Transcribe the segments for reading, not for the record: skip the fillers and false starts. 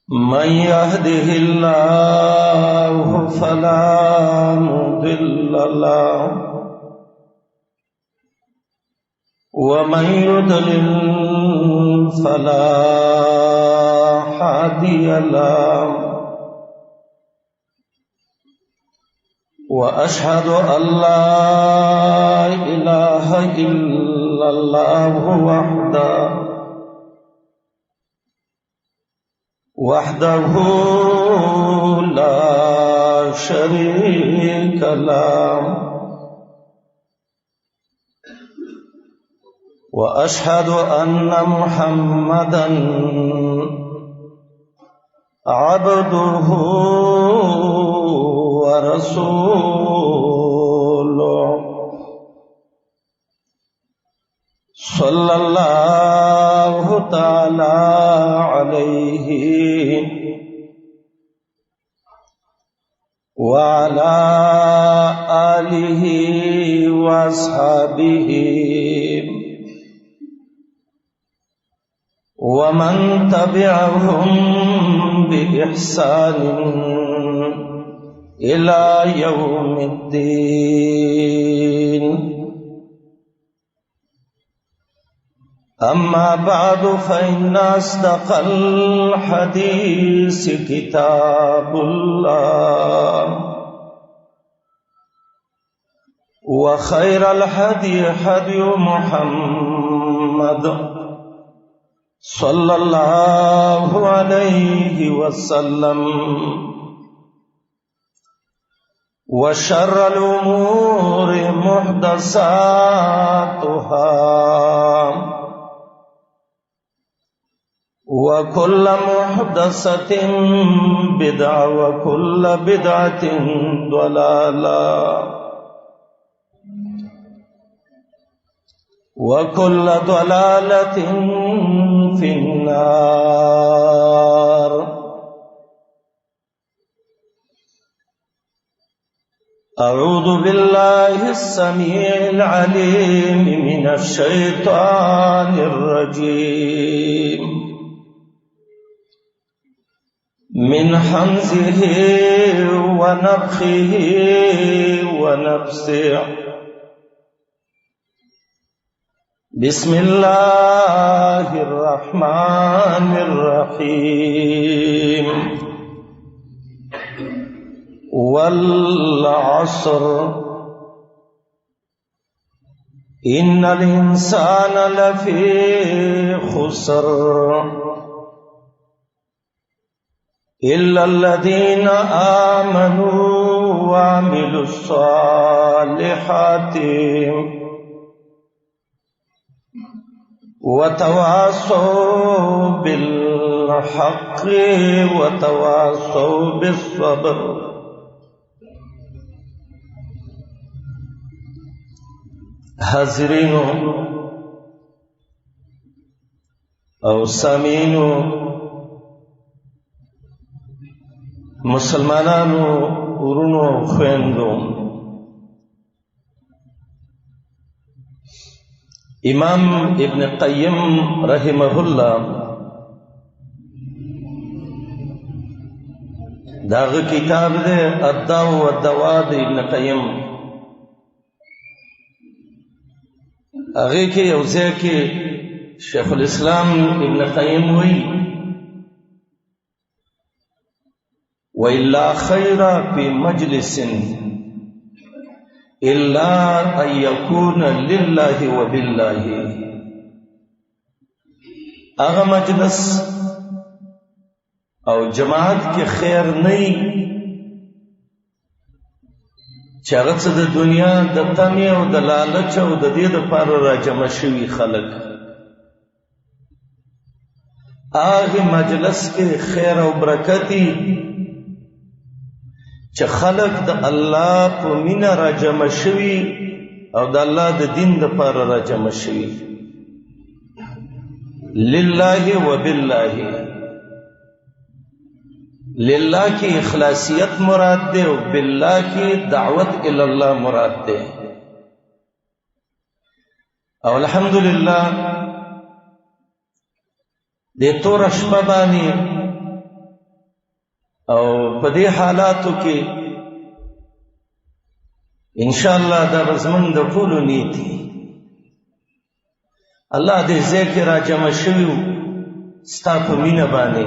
من يهده الله فلا مضل له ومن يضلل فلا هادي له وأشهد أن لا إله إلا الله وحده لا شريك له وأشهد أن محمدا عبده ورسوله صلى الله تعالى عليه وعلى آله وأصحابه ومن تبعهم بإحسان إلى يوم الدين. أما بعد فإن أصدق الحديث كتاب الله وخير الهدي هدي محمد صلى الله عليه وسلم وشر الأمور محدثاتها وكل محدثة بدعة وكل بدعة ضلالة وكل ضلالة في النار. أعوذ بالله السميع العليم من الشيطان الرجيم من حمزه ونفخه ونفسه. بسم الله الرحمن الرحيم. والعصر إن الإنسان لفي خسر إلا الذين آمنوا وعملوا الصالحات وتواصوا بالحق وتواصوا بالصبر. حاضرینو او سامعینو مسلمانانو ورونو خويندو، امام ابن قیم رحمه الله داغه کتاب دے الدواء والدواء د ابن قیم. هغه کې یو ځای کې شیخ الاسلام ابن قیم وی وَإِلَّا خَيْرَ فِي مَجْلِسٍ إِلَّا أَن يَكُونَ لِلَّهِ وَبِاللَّهِ. هغه مجلس او جماعت کې خیر نه چې هغه څه د دنیا د تمې او د لالچ او د دې دپاره راجمع شوي خلک. هغه مجلس کې خیر او برکتي چې خلق د الله په مینه را جمع شوي او د الله د دین دپاره را جمع شوي. لله و بالله، لله کی اخلاصیت مراد دے او بالله کی دعوت الاللہ مراد دے. او الحمدللہ دے تور شپه باندې او په دې حالاتو کې انشاءالله دا به زموږ د ټولو نیت وي. الله دې ځای کې را جمع شوي وو ستا په مینه باندې،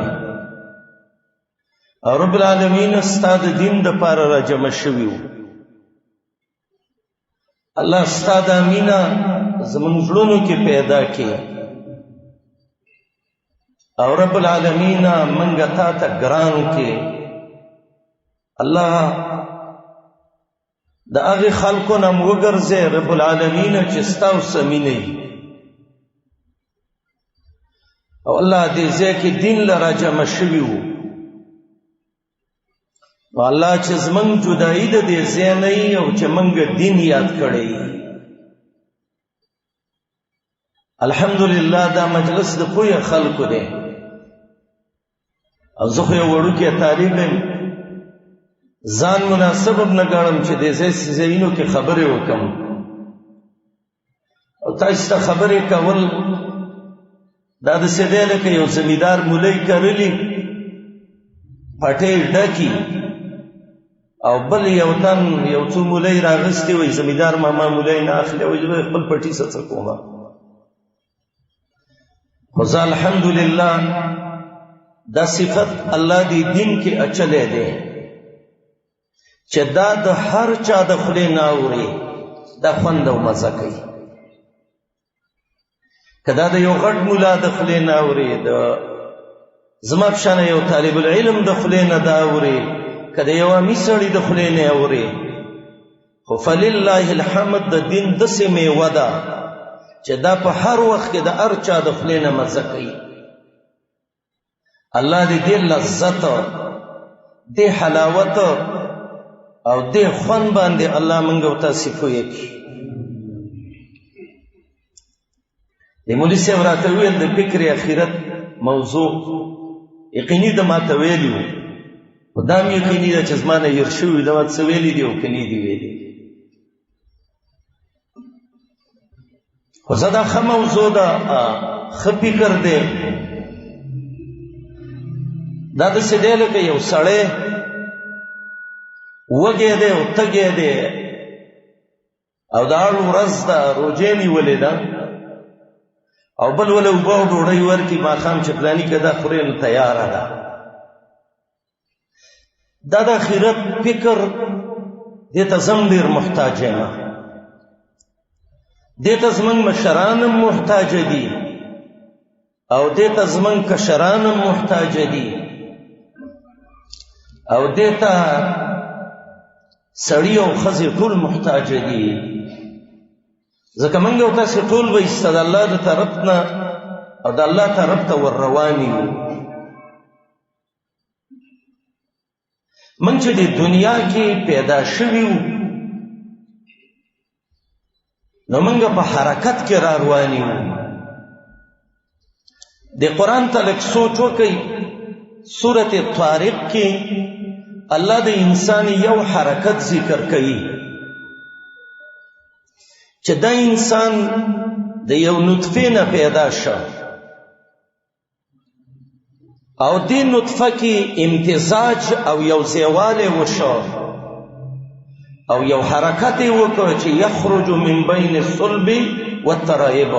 او رب العالمین ستا د دین دپاره را جمع شوي وو. الله ستا دا مینه زموږ زړونو کې پیدا کړي، او رب العالمین منګه تا ته ګران کړي. الله د هغې خلکو نه م وګرځې رب العالمین چې ستا اوسه مینه وي، او الله دې ځای کې دین له را جمع شوي وو. نو الله چې زمونږ جدایي د دې ځای نه وي او چې موږ دین یاد کړی، الحمدلله دا مجلس د پوهې خلکو دی. او زه خو یو وړوکی طالب یم، ځان مناسب نه ګڼم چې دې ځایونو کې خبرې وکړم. او تاسو ته خبرې کول دا داسې دی لکه یو زمیندار مولۍ کرلي پټۍ ډکي، او بل یو تن یو څو مولۍ راغستې وي، زمیندار ماما مولۍ نه اخلي، وایي زه خپل پټي څه کومه. خو زه الحمدلله دا صفت الله دې دین کې اچلی دی چې دا د هر چا د خولې نه اوري، دا خوند او مزه کوي. که دا د یو غټ ملا د خولې نه اوري، د زما په شانه یو طالب العلم د خولې نه دا اوري، که د یو عامي سړي د خولې نه اوري، خو فلله الحمد د دین داسې میوه ده چې دا په هر وخت کې د هر چا د خولې نه مزه کوي. الله دې دې لذت، دې حلاوت او دې خوند باندې الله موږ او تاسې پوهه کړي. د مولوي صاحب راته ویل د فکر اخرت موضوع یقیني ده، ما ته ویلي وو، خو دا هم یقیني ده چې زما نه هېر شوي ده، ما څه ویلي دي او که نه دي ویلي. خو زه دا ښه موضوع ده، ښه فکر دی. دا داسې دی لکه یو سړی وږی دی او تږی دی، او د اړ ورځ ده، روژې نیولې ده، او بل وله اوبه او ډوډۍ ورکړي ماښام چې فلاني که دا خورې نو تیاره ده. دا د آخرت فکر دې ته زه هم ډېر محتاج یم، دې ته زموږ مشران هم محتاجه دي، او دې ته زموږ کشران هم محتاجه دي، او دې ته سړي او ښځې ټول محتاجه دي. ځکه موږ او تاسې ټول به ایسته د الله د طرف نه او د الله طرف ته ور روان یو. موږ چې د دنیا کې پیدا شوي وو، نو موږ په حرکت کې را روان یو. د قرآن ته لږ سوچ وکئ، سورة طارق کې الله د انسان یو حرکت ذکر کوي چې دا انسان د یو نطفه نه پیدا شو، او دې نطفه کې امتزاج او یو ځایوالی وشو، او یو حرکت یې وکړ چې یخرج من بین الصلب والترائب.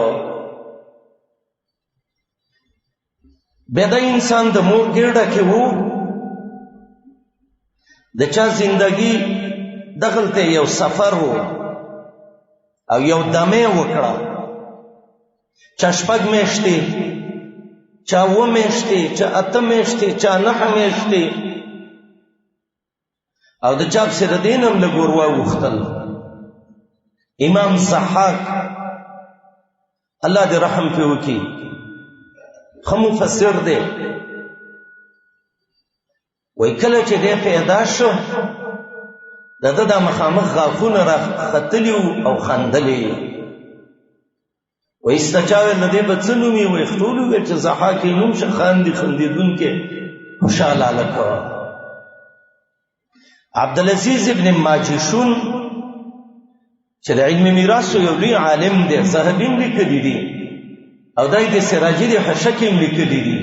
بیا دا انسان د مور ګېډه کې و، د چا زندگی دغلته یو سفر و، او یو دمه وکړه، چا شپږ میاشتې، چا اوه میاشتې، چا اته میاشتې، چا نهه میاشتې، او د چا پسې د دې نه هم لږ ور واوښتل. امام ضحاک الله دې رحم پرې وکړي، ښه مفسر دی، وایي کله چې دی پیدا شو، د ده دا مخامخ غاښونه را ختلي او خندلې. وایي ستا چا ویل د دې به څه نوم یې؟ وایي ټول وویل چې ضحاک یې نوم شه، خاندي خندېدونکی خوشحاله هلک و. عبدالعزیز ابن ماجشون چې د علم میراثو یو لوی عالم دی، ذهبي هم لیکلي دي، او دا یې د سراجي د حشک هم لیکلي دي،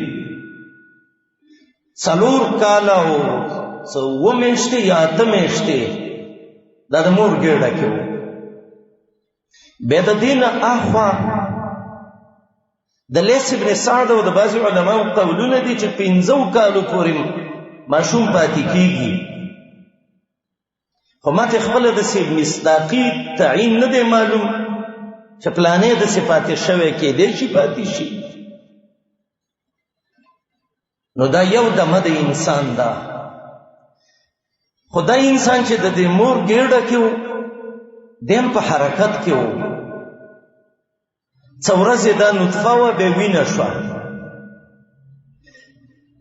4 کاله او 7 میاشتې یا 8 میاشتې دا د مور ګېډه کې و. بیا د دې نه اخوا د لیث ابن سعد او د بعضو علماو قولونه دي چې 15 کالو پورې ماشوم پاتې کېږي. خو ماته خپله داسې مصداقي تعین نه دی معلوم چې پلانې داسې پاتې شوی کېدی شي پاتې شي. نو دا یو دمه د انسان ده. خو دا انسان چې د دې مور ګېډه کې و دیم په حرکت کې و. څه ورځې دا نطفه وه بیا وینه شوه،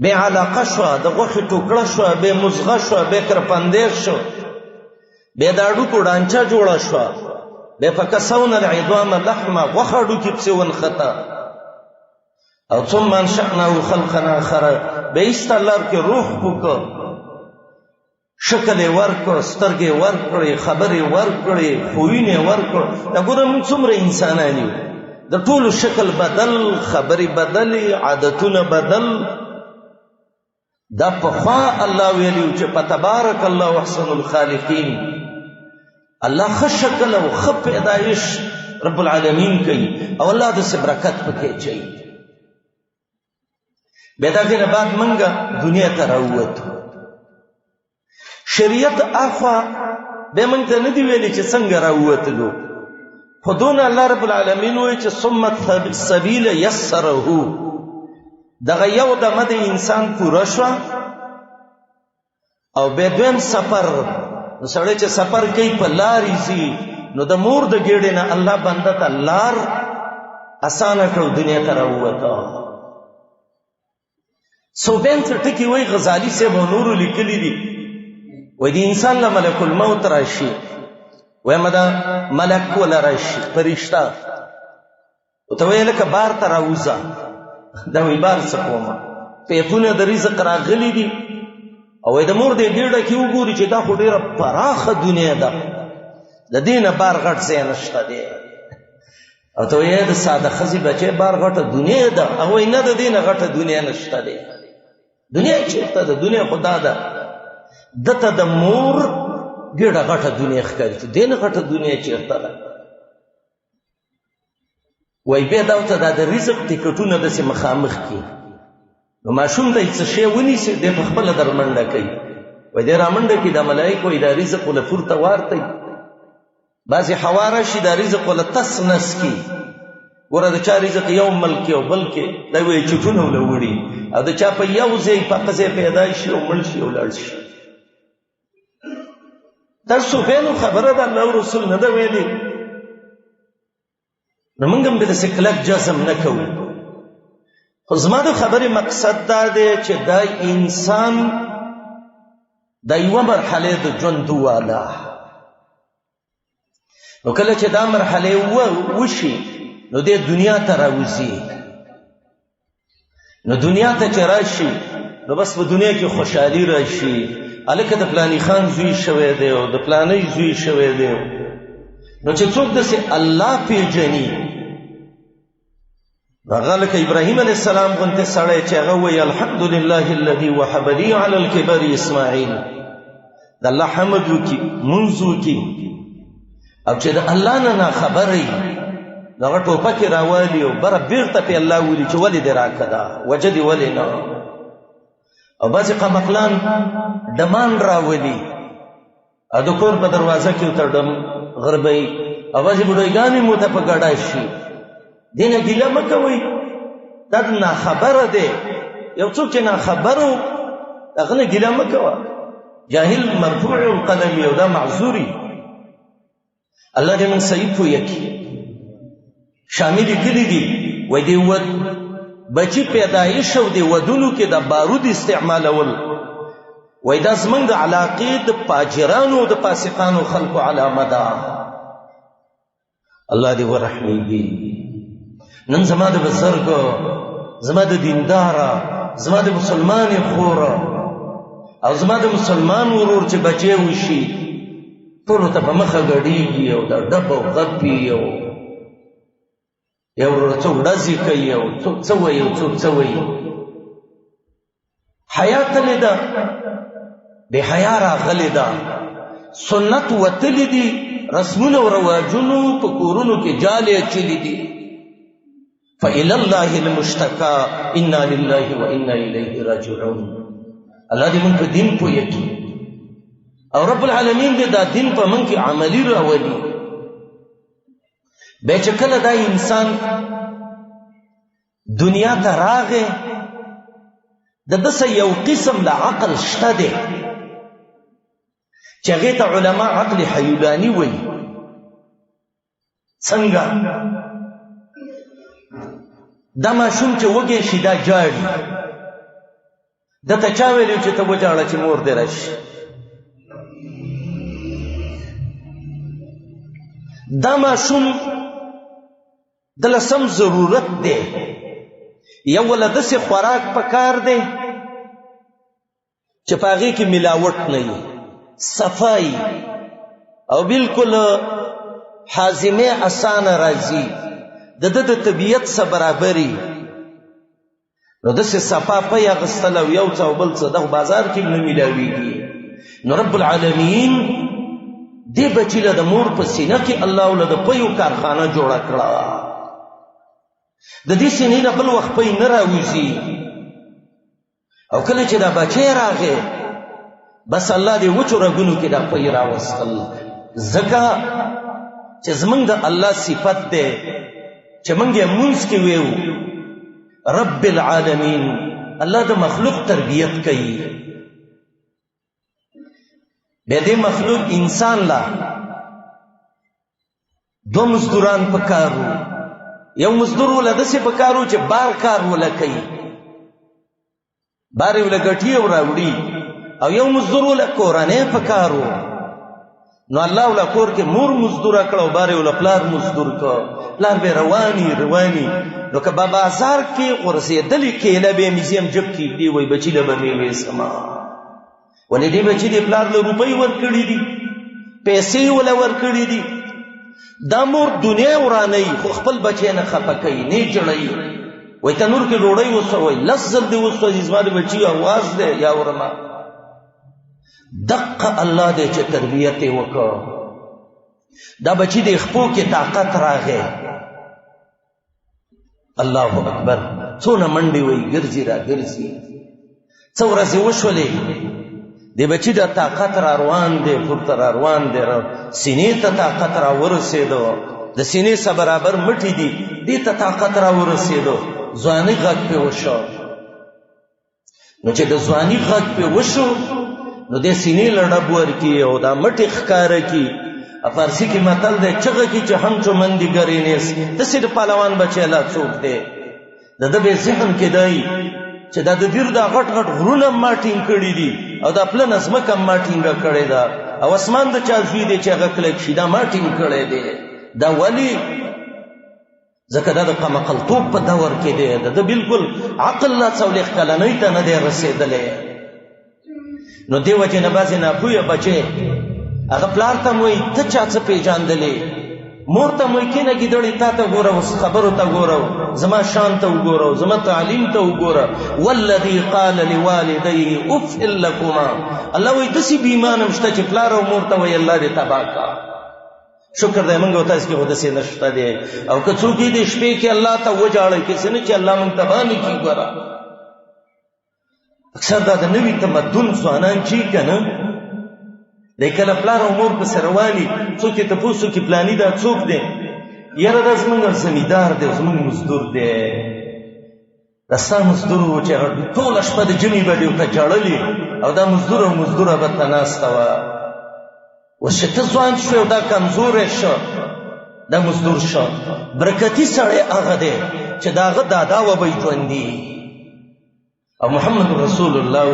بیا علاقه شوه، د غوښې ټوکړه شوه، بیا مزغه شوه، بیا کرپندې شو، بیا د هډوکو ډانچه جوړه شوه، بیا فکسونا العظام لحمه غوښه هډوکي پسې ونښته. او ثم انشأناه خلقا آخر، بیا ایسته لار کې روح پوکه، شکل یې ورکړ، سترګې ورکړې، خبرې ورکړې، خویونه یې ورکړ. دا ګوره موږ څومره انسانان یو، د ټولو شکل بدل، خبرې بدلې، عادتونه بدل. دا پخوا الله ویلي چې فتبارک الله احسن الخالقین، الله ښه شکل او ښه پیدایش رب العالمین کوي او الله داسې برکت پکې اچوي. بیا د هغې نه بعد موږ دنیا ته راووتو. شریعت اخوا بیا موږ ته نه دي ویلي چې څنګه راووتلو، خو دونه الله رب العالمین وایي چې ثم السبیل یسره، دغه یو دمه د انسان پوره شوه. او بیا دویم سفر، نو سړی چې سفر کوي په لارې ځي، نو د مور د ګېډې نه الله بنده ته لار اسانه کړو، دنیا ته راووته. صوفیان څه ټکي وایي، غزالي صاحب او نورو لیکلي دي، وایي د انسان له ملک الموت راشي، وایم دا ملک ولا راشي فرشته، ورته وایي لکه بار ته راوځه. دا وایي بار څه کومه، پیپونه د رزق راغلي دي. او د مور د ګېډه کې وګوري چې دا خو ډېره پراخه دنیا ده، د دې نه بار غټ ځای نشته دی. او ته وایې د ساده ښځې بچی بار غټه دنیا ده، او وایي نه د دې نه غټه دنیا نشته دی. دنیا چېرته ده؟ دنیا خو دا ده، دته د مور ګېډه غټه دنیا ښکاري چې دې نه غټه دنیا چېرته ده. وایي بیا دا ورته دا د رزق ټکټونه داسې مخامخ کړي، نو ماشوم ته څه شی ونیسي دی په خپله در منډه کوي. وایي دی را منډه کړي، دا ملایک وایي دا رزق وله پورته وارتی، بعضې هوا راشي دا رزق وله تس نس کړي. ګوره د چا رزق یو ملک او بل کې دا وایي چټونه وله وړي، او د چا په یو ځای په هغه ځای پیدا شي او مړ شي او لاړ شي. دا صوفیانو خبره ده، الله رسول نه ده ویلي. نو موږ هم داسې کلک جزم نه کوو. خو زما د خبرې مقصد دا دی چې دا انسان د یوه مرحلې د ژوند والا، نو کله چې دا مرحلې وشي نو دې دنیا ته راوځي. نو دنیا ته چې راشي نو بس په دنیا کې خوشحالي راشي، هلکه د فلاني خان زوی شوی دی او د فلانۍ زوی شوی دی. نو چې څوک داسې الله پیژني، هغه لکه ابراهیم علیه السلام غوندې سړی چې هغه وایي الحمدلله الذي وهب لي على الكبر اسماعیل، د الله حمد وکړي، منځ وکړي. او چې د الله نه ناخبره وي نو هغه ټوپکې راوالي او بره بېرته پې الله ولي چې ولې دې راکړه دا وجه دې ولې نه. او بعضې قمقلان ډمان راولي او د کور په دروازه کې ورته ډم غربوي، او بعضې بوډۍ مو ته په ګډه شي. دې نه ګیله مه کوئ، دا ناخبره دی. یو څوک چې ناخبر و هغه نه ګیله مه کوه، جاهل مرفوع القلم او دا معذوري. الله دې موږ صحیح پوه کړي. شامي لیکلي دي، وایي د بچي پیدایش او د ودونو کې د بارود استعمالول، وایي دا زموږ د علاقې د فاجرانو او د فاسقانو خلکو علامه ده. الله دې ورحمېږي. نن زما د بزرګو، زما د دینداره، زما د مسلمانې خوره او زما د مسلمان ورور چې بچی وشي، ټولو ته په مخه ګډېږي او دا ډب او غپي او یو ورور څوک ډزې کوي او څوک څه وایي او څوک څه وایي. حیا تللی ده، بې حیا راغلی ده، سنت وتلی دي، رسمونه او رواجونو په کورونو کې جالې اچلي دي. فإلى الله المشتكى إنا لله وإنا إليه راجعون. الله دې موږ په دین پوهه کړي او رب العالمین دې دا دین په موږ کې عملي راولي. بیا چې کله دا انسان دنیا ته راغی د دسه یو قسم له عقل شته دی چې هغې ته علما عقل حیولاني وایي. څنګه؟ دا ماشوم چې وږی شي دا جاړي، دته چا ویلي چې ته وجاړه چې مور دې راشي؟ دا ماشوم دله سم ضرورت دی، یو وله داسې خوراک پکار دی چې په هغې کې ملاوټ نه وي، صفایي او بالکل حازمې اسانه راځي، د ده د طبیعت سره برابري. نو داسې صفا پی اخیستل او یو څه او بل څه دغه بازار کې نه میلاویږي. نو رب العالمین دې بچي له د مور په سینه کې الله له د پیو کارخانه جوړه کړه. د دې سینې نه بل وخت پی نه راوځي. او کله چې دا بچی راغی بس الله دې وچو رګونو کې دا پی راوستل. ځکه چې زمونږ د الله صفت دی چې مونږ یې مونځ کې ویو رب العالمین. الله د مخلوق تربیت کوي. بیا دې مخلوق انسان لا دو مزدوران پکارو. یو مزدور ولا داسې پکارو چې بار کار ولا کوي، بار ولا ګټي او راوړي، او یو مزدور ولا کورانه پکارو. نو الله ولا کور کې مور مزدور کړو، بار ولا پلار مزدور کړو، پلار به رواني نو که په بازار کې ورسېدلی کېله به میزیم جب کې دی وای بچی له به میوې سما ولې دې بچی دې پلار له روپۍ ورکړي دي، پیسې ولا ورکړي دي. دا مور دنیا ورانوي خو خپل بچی نه خفه کوي، نه جړوي. وای تنور کې ډوډۍ وسوئ، لس ځل دې وسوئ زما د بچي اواز دی یا ورما. دقه الله دې چې تربیت یې وکړ. دا بچی دې خپو کې طاقت راغی. الله اکبر. څونه منډې وای ګرځي را ګرځي. څو ورځې وشولې دې بچی د طاقت را روان دی، پورته را روان دی، سینې ته طاقت را ورسېدو، د سینې سره برابر مټې دي دې ته طاقت را ورسېدو. ځواني غږ پې وشو. نو چې د ځواني غږ پې وشو نو دې سینې له ډب ورکي او دا مټې ښکاره کي. فارسی کې متل دی چغه کې چې هم چو مندي ګرې نیس. داسې د پهلوان بچی لا څوک دی د ده به ذهن کې دی چې دا د دیر دا غټ غټ غرونه ما ټینګ کړي دي او دا پلنه ځمکه ما ټینګه کړې ده او اسمان د چا زوی دی چې هغه کلک شي دا ما ټینګ کړی دی. دا ولې؟ ځکه دا د قمقلتوب په دور کې دی، د بالکل عقل لا څلوېښت کلنۍ ته نه دی رسېدلی. نو دې وجې نه بعضې ناپوهه بچی هغه پلار ته وایي ته چا څه پېژاندلې، مور ته وایي کېنه ګیدړې تا ته ګوره، اوس خبرو ته ګوره، زما شان ته وګوره، زما تعلیم ته وګوره. والذي قال لوالديه اف لكما. الله وایي داسې بې ایمانه شته چې پلار او مور ته وایي الله دې تباه کا. شکر دی موږ او تاسو کې خو داسې نشته دی. او که څوک یې د شپې کې الله ته وجاړئ کسې نه چې الله موږ تباه نه کړي. ګوره اکثر دا د نوي تمدن ځوانان چې که نه دی کله پلار او مور پسې رواني، څوک یې تپوس وکړي پلاني دا څوک دی؟ یاره دا زموږ زمیندار دی، زموږ مزدور دی. دا ستا مزدور و چې هغه ټوله شپه د جمعې به دې ورته ژړلي او دا مزدور او مزدوره به ته ناسته وه. اوس چې ته ځوان شوې او دا کمزوری شه، دا مزدور شه. برکتي سړی هغه دی چې د هغه دادا و به ژوندي. او محمد رسول الله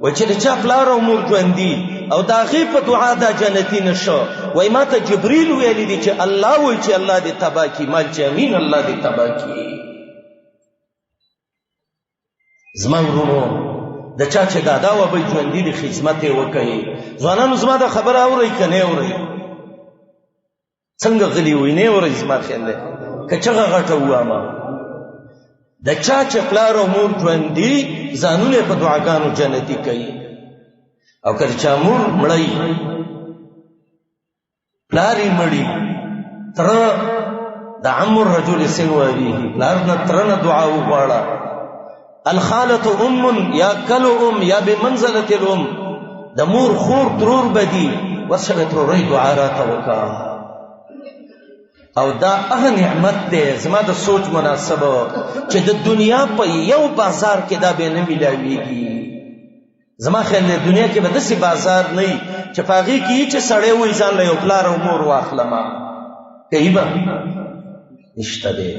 وایي چې د چا پلار او مور ژوندي او د هغې په دعا دا جنتي نه شو، وایي ما ته جبریل ویلی دي چې الله وایي چې الله دې تباه کړي. مال چې امین الله دې تباه کړي. زما ورونو د چا چې دادا و به ژوندي د خدمت یې وکړئ. ځوانانو زما دا خبره اورئ که نه اورئ؟ څنګه غلي وئ؟ نه اورئ؟ زما خیال دی که چغه غټه ووامه د چا چې پلار او مور ژوندي ځانونه په دعاګانو جنتي کوي او کله چا مور مړی پلار یې مړی تر د عم الرجل سنوي پلار نه تر نه دعا وغواړه الخالة یا کل یا بمنزلة الام د مور خور ترور بدی ورسره تروري دعا راته وکړه او دا هغه نعمت دی زما د سوچ مناسبه چې د دنیا په یو بازار کې دا به نه ملاویږي زما خیال دی دنیا کې به داسې بازار نه وي چې په هغې کې چې سړی وایي ځان له یو پلار او مور واخلمه کوي به نشته دی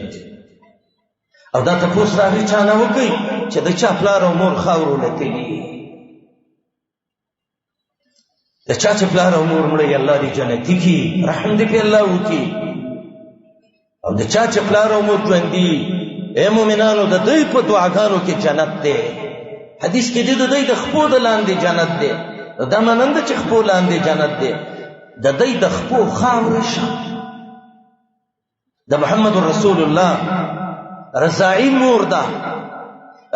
او دا تپوس د هغې چا نه وکړئ چې د چا پلار او مور خاورو لتلي د چا چې پلار او مور مړی الله دې جنتي کړي رحم دې پې الله وکړي او د چا چې پلار او مور ژوندي اے مؤمنانو د دوی په دعاګانو کې جنت دی حدیث کې دی د دوی د خپو د لاندې جنت دی دا مننده چې خپو لاندې جنت دی د دوی د خپو خاوره شه د محمد رسول الله رضاعي مور ده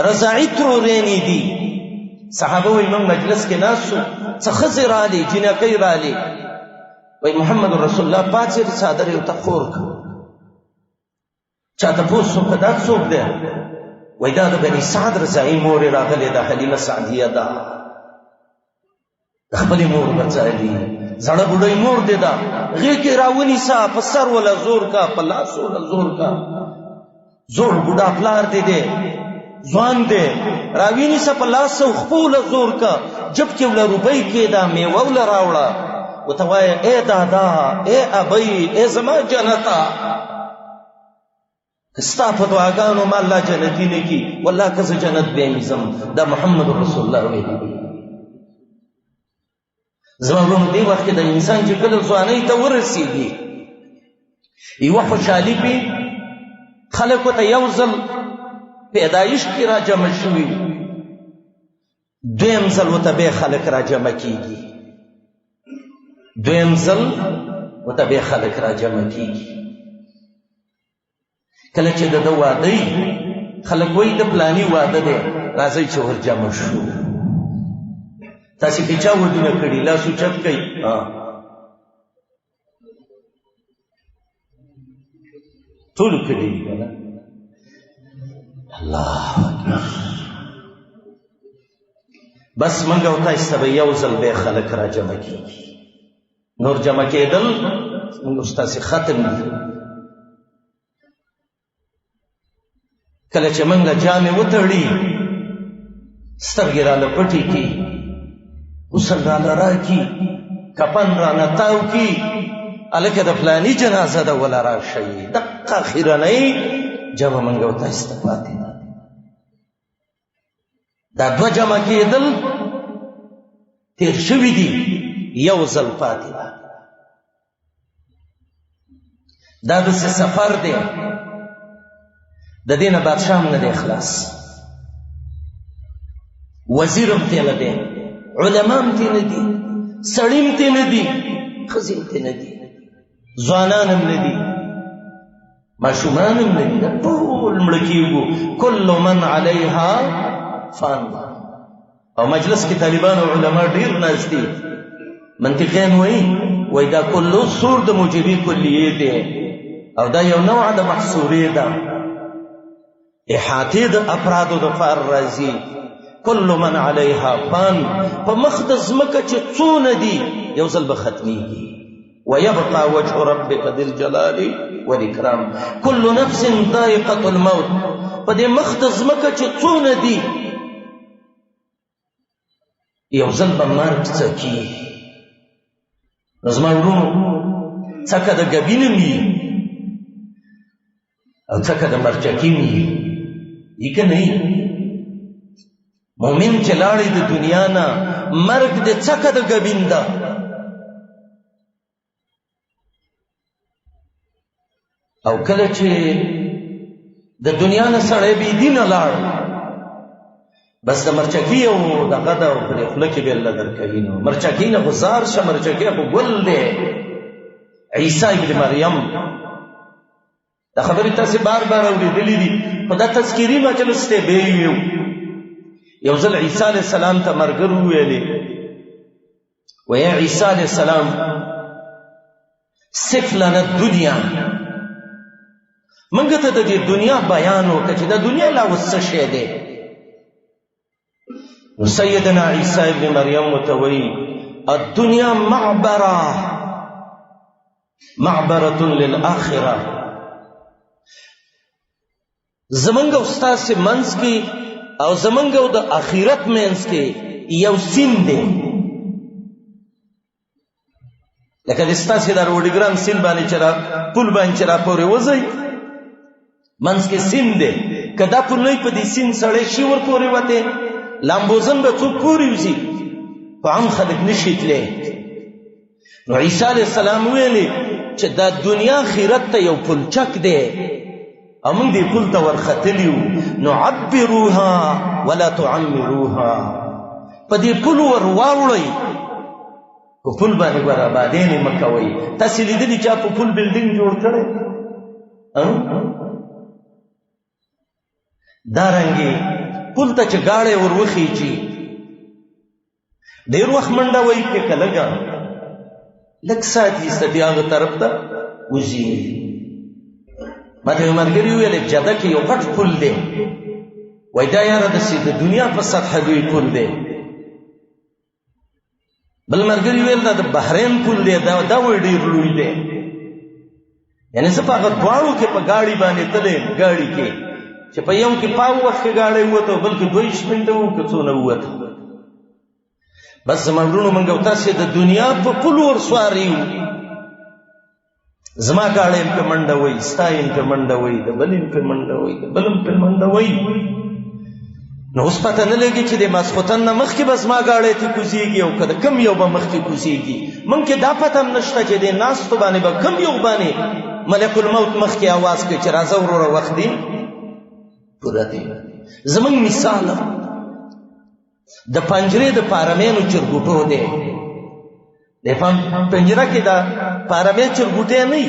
رضاعي ترورینې دي صحابه وایي موږ مجلس کې ناست شو څه ښځې رالې جینکۍ رالې وایي محمد رسول الله پاڅېد څادر یې ورته خور کړ چا تپوس وکړه دا څوک دی وایي دا د بني سعد رضاعي مور یې راغلې ده حلیمه سعدیه ده د خپلې مور بڅالي زړه بوډۍ مور دی ده غېږ کې راونیسه په سر وله زور کا په لاس وله زور کا زوړ بوډا پلار دی دی ځوان دی راوینیسه په لاس او خپو وله زور کا جب کې وله روپۍ کېده میوه وله راوړه ورته وایه ای دادا ای ابۍ ای زما جنته ستا په دعاګانو ما الله جنتي نه کي والله که زه جنت بیا مې ځم دا محمد رسول الله ویلي دي زما ورونو دې وخت کې د انسان چې کله ځوانۍ ته ورسېږي یوه خوشحالي پې خلکو ته یو ځل پیدایش کې را جمع شوي دویم ځل ورته بیا خلک را جمع کېږي دویم ځل ورته بیا خلک را جمع کېږي کله چې د ده واده خلک وایي د پلاني واده دی راځئ چې ور جمع شو تاسې پې چا ودونه کړي لاس اوچت کوي ټولو کړي که نه الله اکبر بس موږ او تاسې ته به یو ځل بیا خلک را جمع کېږي نور جمع کېدل موږ ستاسې ختم دي کله چې موږ له جامې وتړي سترګې رانه پټې کړي غسل رانه راکړي کفن رانه تاو کړي هلکه د فلاني جنازه ده وله راشئ دقه اخرنۍ جمع موږ او تاسې ته پاتې ده دا دوه جمع کېدل تېر شوي دي یو ځل پاتې ده دا داسې سفر دی د دې نه بادشاه هم نه دی خلاص وزیر هم تی نه دی علما هم تی نه دي سړي هم تی نه دي ښځې هم تی نه دي ځوانان هم نه دي ماشومان هم نه دي دا ټول مړه کېږو کل من علیها فان او مجلس کې طالبان او علما ډېر ناست دي منطقیان وایي دا کلو سور د موجبي کلیې دی او دا یو نوع د محصورې ده احاطې د افرادو د فار راځي کل من علیها فان په مخ د ځمکه چې څونه دي یو ځل به ختمیږي ويبقى وجه ربك ذي الجلال والاکرام كل نفس ذائقة الموت په دې مخ د ځمکه چې څونه دي یو ځل به مرګ څکي نو زما ورونو څکه د ګبین وي او څکه د مرچکي وي یې که نه مومن چې لاړې د دنیا نه مرګ د څکه د ګبین ده او کله چې د دنیا نه سړی بې دینه لاړ بس د مرچکي او دغه ده او پرې خوله کې به الله درکوي نو مرچکي نه غزار شه مرچکي خو ګل دی عیسی ابن مریم دا خبرې تاسې بار بار اورېدلې دي خو دا تذکیري مجلس دی به یو یو ځل عیسی علیه السلام ته ملګرو وویلې ویا عیسی علیه السلام صف لنا الدنیا منګ ته د دې دنیا بیان وکړه چې د دنیا لا اوس څه شی دی نو سیدنا عیسی ابن مریم ورته وایي الدنیا معبرة للآخرة زمنګ او ستاسې منځ کې او زمنګ او د آخرت منځ کې یو سیند دی لکه د ستاسې د روډګرام سیند باندې چې پل باندې چې راپورې وځئ منځ کې سیند دی که دا پل نه وي په دې سیند سړی شي ورپورې وتی لامبوزن به څوک پورې وځي خو عام خلک نشي تللی نو عیسی علیه السلام ویلې چې دا دنیا آخرت ته یو پلچک دی او موږ دې پل ته ورختلي وو نعبروها ولا تعمروها په دې پل ور واوړئ په پل باندې برابادۍ مه کوئ تاسې لیدلي چا په پل بلډینګ جوړ کړی دارنګې پل ته چې گاړی ور وخیږي ډېر وخت منډه وایي کې که لږه لږ ساعت ایسته بیا هغه طرف ته وځي ما ته یو ملګري وویل جده کې یو غټ پل دی وایي دا یاره داسې د دنیا په سطحه لوی پل دی بل ملګري ویل دا د بحرین پل دی دا وایي ډېر لوی دی یعنې زه په هغه دواړو کې په ګاډي باندې تللی ګاډي کې چې په یو کې پاو وخت کې ګاډی ووته بل کې 22 منټه وو که څونه ووته بس زما وروڼو موږ او تاسې د دنیا په پل ورسواري یو زما ګاډی هم پې منډه وایي ستا یې هم پې منډه وایي د بل یې هم پې منډه وایي د بل هم پې منډه وایي نو اوس پته نه لګي چې د ماسخوتن نه مخکې به زما ګاډی ته کوزېږي او که د کم یو به مخکې کوزېږي موږ کې دا پته هم نشته چې د ناستو باندې به کم یو باندې ملک الموت مخکې اواز کوي چې راځه وروره وخت دی پوره دی زمونږ مثال د پنجرې د پارمینو چرګوټو دی د پنجره کې د پارمین چرګوټی نه وي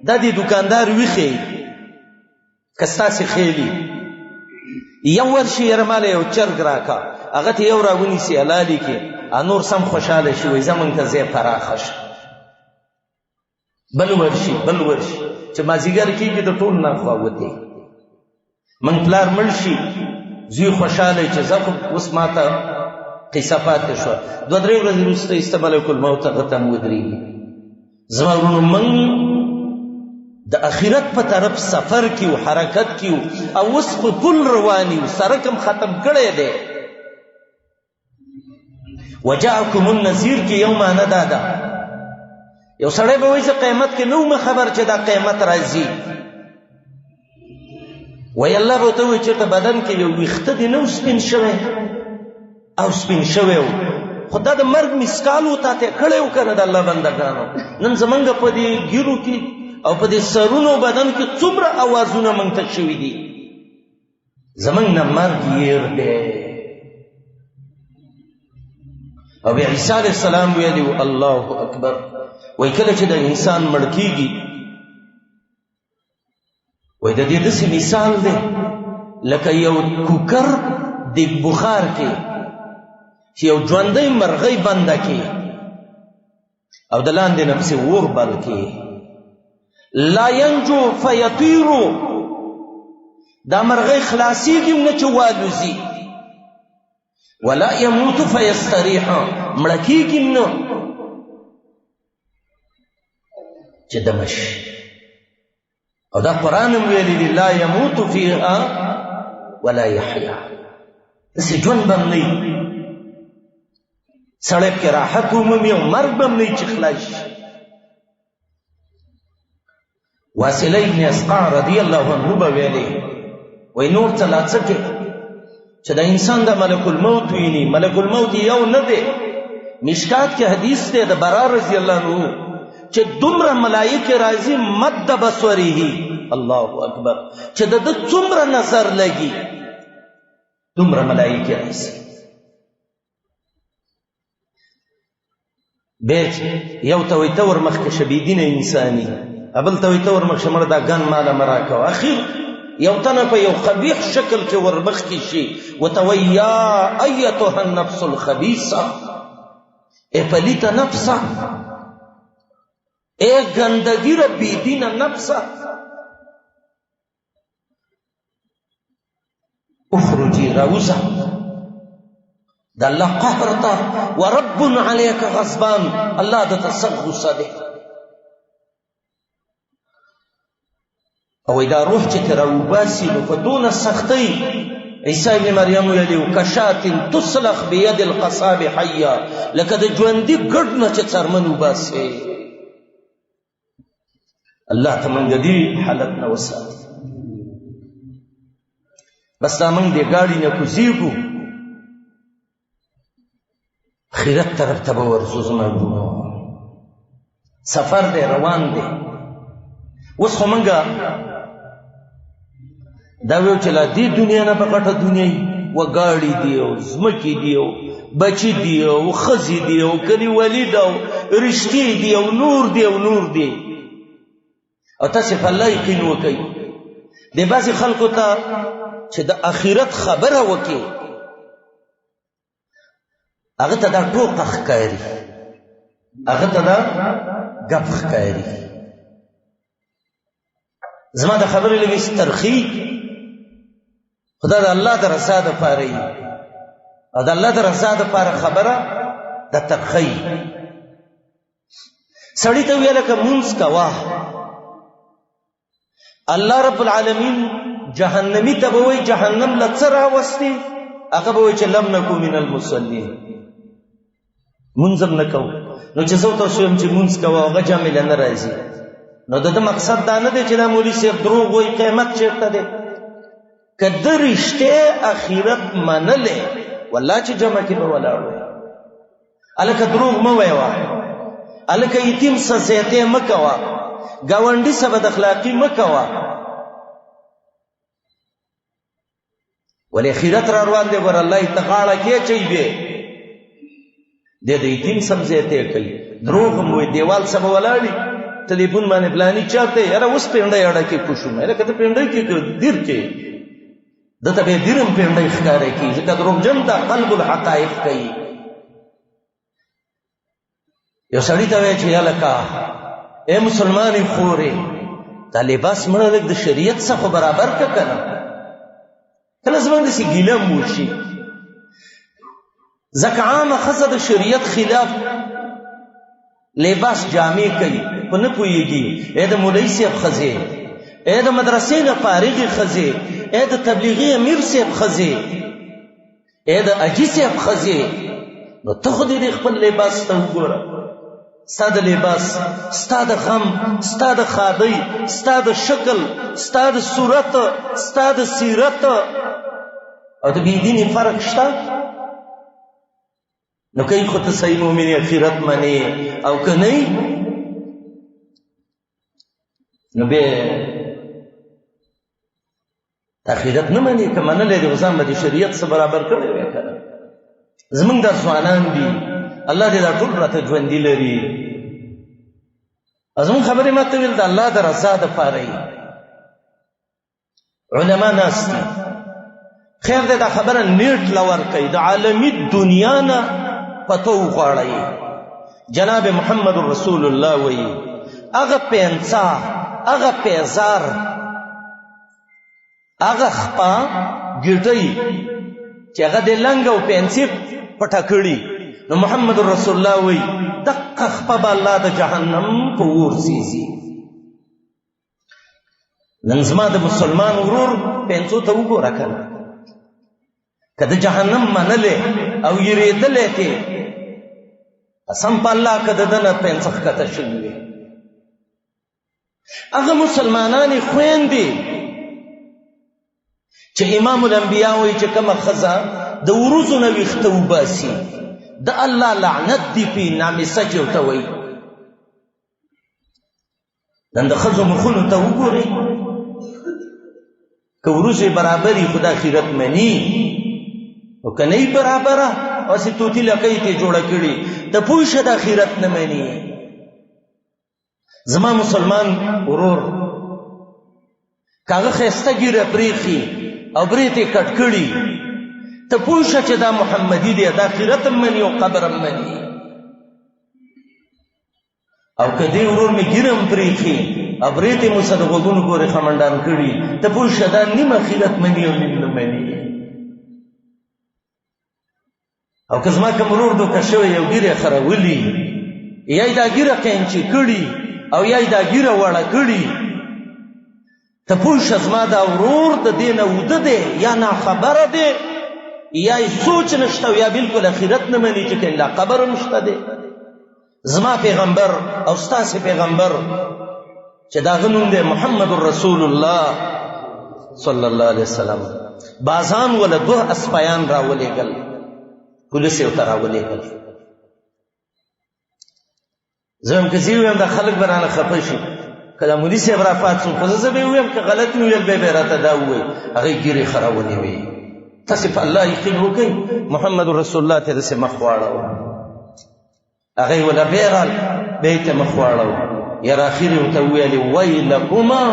دا د دوکاندار ویښې که ستاسې خیلي یو ورشي یاره ماله یو چرګ راکا هغه ته یو راونیسي حلالي کې نور سم خوشحاله شي وایي زمونږ ته ځای پراخه شه بل ورشي چې مازدیګر کېږي د ټول نه خوا وتې من پلار مړ شي زوی خوشحاله چې زه خو اوس ما ته قصه پاتې شوه 2-3 ورځې وروسته ایسته ملک الموت هغه ته هم ودرېږي زما وروڼو من د اخرت په طرف سفر کیو حرکت کیو او اوس په پل روان یو سړک هم ختم کړی دی وجاءکم النذیر کې یو معنی دا ده یو سړی به وایي زه قیامت کې نه وم خبر چې دا قیامت راځي وی الله به ته وایي چېرته بدن کې یو ویښته دې نه و سپین شوی او سپین شوی و خو دا د مرګ مسکال و تا ته کړی و که نه د الله بندګانو نن زمونږ په دې ګیرو کې او په دې سرونو بدن کې څومره اوازونه موږ ته شوي دي زمونږ نه مرګ یېر دی او بیا عیسی علیه السلام ویلي و الله اکبر وایي کله چې د انسان مړ کېږي وای د دې داسې مثال دی لکه یو کوکر د بخار کې چې یو ژوندی مرغۍ بنده کې او د لاندې نه پسې اور بل کې لا ینجو فیطیرو دا مرغۍ خلاصېږي هم نه چې والوځي ولا یموت فیستریحا مړه کېږي هم نه چې دمه شي او دا قرآن هم ویلی دی لا یموت فیها ولا یحیا داسې ژوند به هم نه وي سړی پکې راحت ومومي او مرګ به هم نه وي چې خلاص شي واصله ابن اسقع رضی الله عنه به ویلی وایي نور څه لا څه کې چې د انسان د ملک الموت ویني ملک الموت یو نه دی مشکات کې حدیث دی د برا رضی الله عنه چې دومره ملائکه راځي مد بصره الله اکبر چې د څومره نظر لګي دومره ملائکه راځي بیت یو ته وي تور مخکې شبیدینه انساني ابل ته وي تور مخکې مړه دا ګن ماله مراکو اخیر یو تنه په یو قبیح شکل کې ورمخکې شي ورته وایي یا ایتها النفس الخبیثه ای پلیته نفسه ای ګندګیره بېدینه نفسه اخرجی راوزه د الله قهر ته ورب علیک غضبان الله د ته غصه دی او دا روح چې تر وباسي نو په دونه سختۍ عیسی ابن مریم ویلي کشات تسلخ بید القصاب حیا لکه د ژوندي ګډ نه چې څرمن وباسي الله ته موږ د دې حالت نه وساتي بس دا موږ د ګاډي نه کوزیږو خیرت طرف ته به ورځو زما ورونو سفر دی روان دی اوس خو موږ دا ویو چې لا دې دنیا نه په غټه دنیا و ګاډي دی او ځمکې دی او بچي دی او ښځې دی او کلیوالي دی او رشتې دی او نور دی او نور دی او تاسې په الله یقین وکئ د بعضې خلکو ته چې د آخرت خبره وکړي هغه ته دا ټوکه ښکاري هغه ته دا ګپ ښکاري زما د خبرې لږ ترخی خدا د الله د رضا دپاره وي او د الله د رضا دپاره خبره د ترخی سړي ته ویله که مونځ کوه الله رب العالمین جهنمی ته به وایي جهنم له څه راوستې هغه به وایي چې لم نکو من المصلین مونځ هم نه کوو نو چې زه ورته ویم چې مونځ کوه هغه جامې له نه راځي نو د ده مقصد دا نه دی چې دا مولي صاحب دروغ وایي قیمت چېرته دی که ده رښتې اخرت منلې والله چې جمع کې به ولاړ وی هلکه دروغ مه ویوه هلکه یتیم څه زیاتې مه کوه ګاونډي څه بد اخلاقي مه کوه ولې اخرت را روان دی ګوره الله یې ته غاړه کېچوي بې دی د یتیم څه زیاتې کوي دروغ هم وایي دیوال څه به ولاړي ټلیفون باندې پلاني چاته یاره اوس پینډۍ اړه کې کوشم هلکه ته پینډۍ کې دیر کې دته به دیر هم پینډۍ ښکاره کېږي ځکه دروغجن ته قلب الحقایق کوي یو سړي ته وایي چې هلکه ای مسلمانې خورې دا لباس مړه لږ د شریعت څخه برابر که که نه کله زموږ داسې ګیله م وشي ځکه عامه ښځه د شریعت خلاف لباس جامې کوي په نه پوهېږي ای د مولوي صاحب ښځې ای د مدرسې نه فارغې ښځې ای د تبلیغي امیر صاحب ښځې ای د اجي صاحب ښځې نو ته خو دې خپل لباس ته وګوره ستا د لباس ستا د غم ستا د ښادۍ ستا د شکل ستا د صورت ستا د سیرت او د بېدینې فرق شته نو که خو ته صحیح مؤمن اخرت منې او که نه نو بیا اخرت نه منې که منلی دی ځان به د شریعت څه برابر کړی وی که نه زموږ دا ځوانان دي الله دې دا ټول راته ژوندي لري زموږ خبرې ما ته ویل د الله د رضا دپاره یي علما ناست دي خیر دی دا خبره نیټ له ورکوي د عالمي دنیا نه پته وغواړئ جناب محمد رسول الله وایي هغه پینڅه هغه پیزار هغه خپه ګیټۍ چې هغه د لنګ او پینسې پټه کړي نو محمد رسول الله وایي دقه خپه به الله د جهنم په اور سیزي نن زما د مسلمان ورور پینسو ته وګوره که نه که د جهنم منلې او یېرېدلی تې قسم په الله که د ده نه پینسه ښکته شوي وي هغه مسلمانانې خویندې چې امام الانبیا وایي چې کومه ښځه د وروځو نه ویښته وباسي د الله لعنت دی پې نامسه چې ورته وایي نن د ښځو مخونو ته وګورئ که وروځې برابري خو د اخرت مني او که نه یې برابره هسې توتي لکۍ ته جوړه کړي ته پوه شه د اخرت نه مني زما مسلمان ورور کاغه خسته ګیره پریخي او بریته کټ کړي ته پوښه چې دا محمدي دی دا آخرت مني او قبر مني او کدی ورور می ګیرم پریخي او بریته مو صد غوګونو ګوري خمندان کړي ته پوښه دا نیم آخرت مني او نیم نه مني او که زما کوم ورور دوکه شوی یو ګیره خرولي یا دا ګیره کینچي کړي او یا دا ګیره وړه کړي ته پوښه زما دا ورور د دې نه وده دی یا ناخبره دی یا سوچ نشته یا بالکل آخرت نه مني چې کله قبر نشته دی زما پیغمبر او ستاسو پیغمبر چې دا غنوم دی محمد رسول الله صلی الله علیه وسلم بازان ول دوه اسپایان راولېګل پولیس یو تراولېګل زم کې زیوم د خلک برانه خپه شي کله مولوی صاحب را فاتون خو زه به ویم که غلط نو ویل به راته دا وای هغه ګیره خراونی وي تاسو په الله یقین وکئ محمد رسول الله ته دسه مخواړو هغه ولا بیرال بیت مخواړو یا اخر ته ویل ویلکما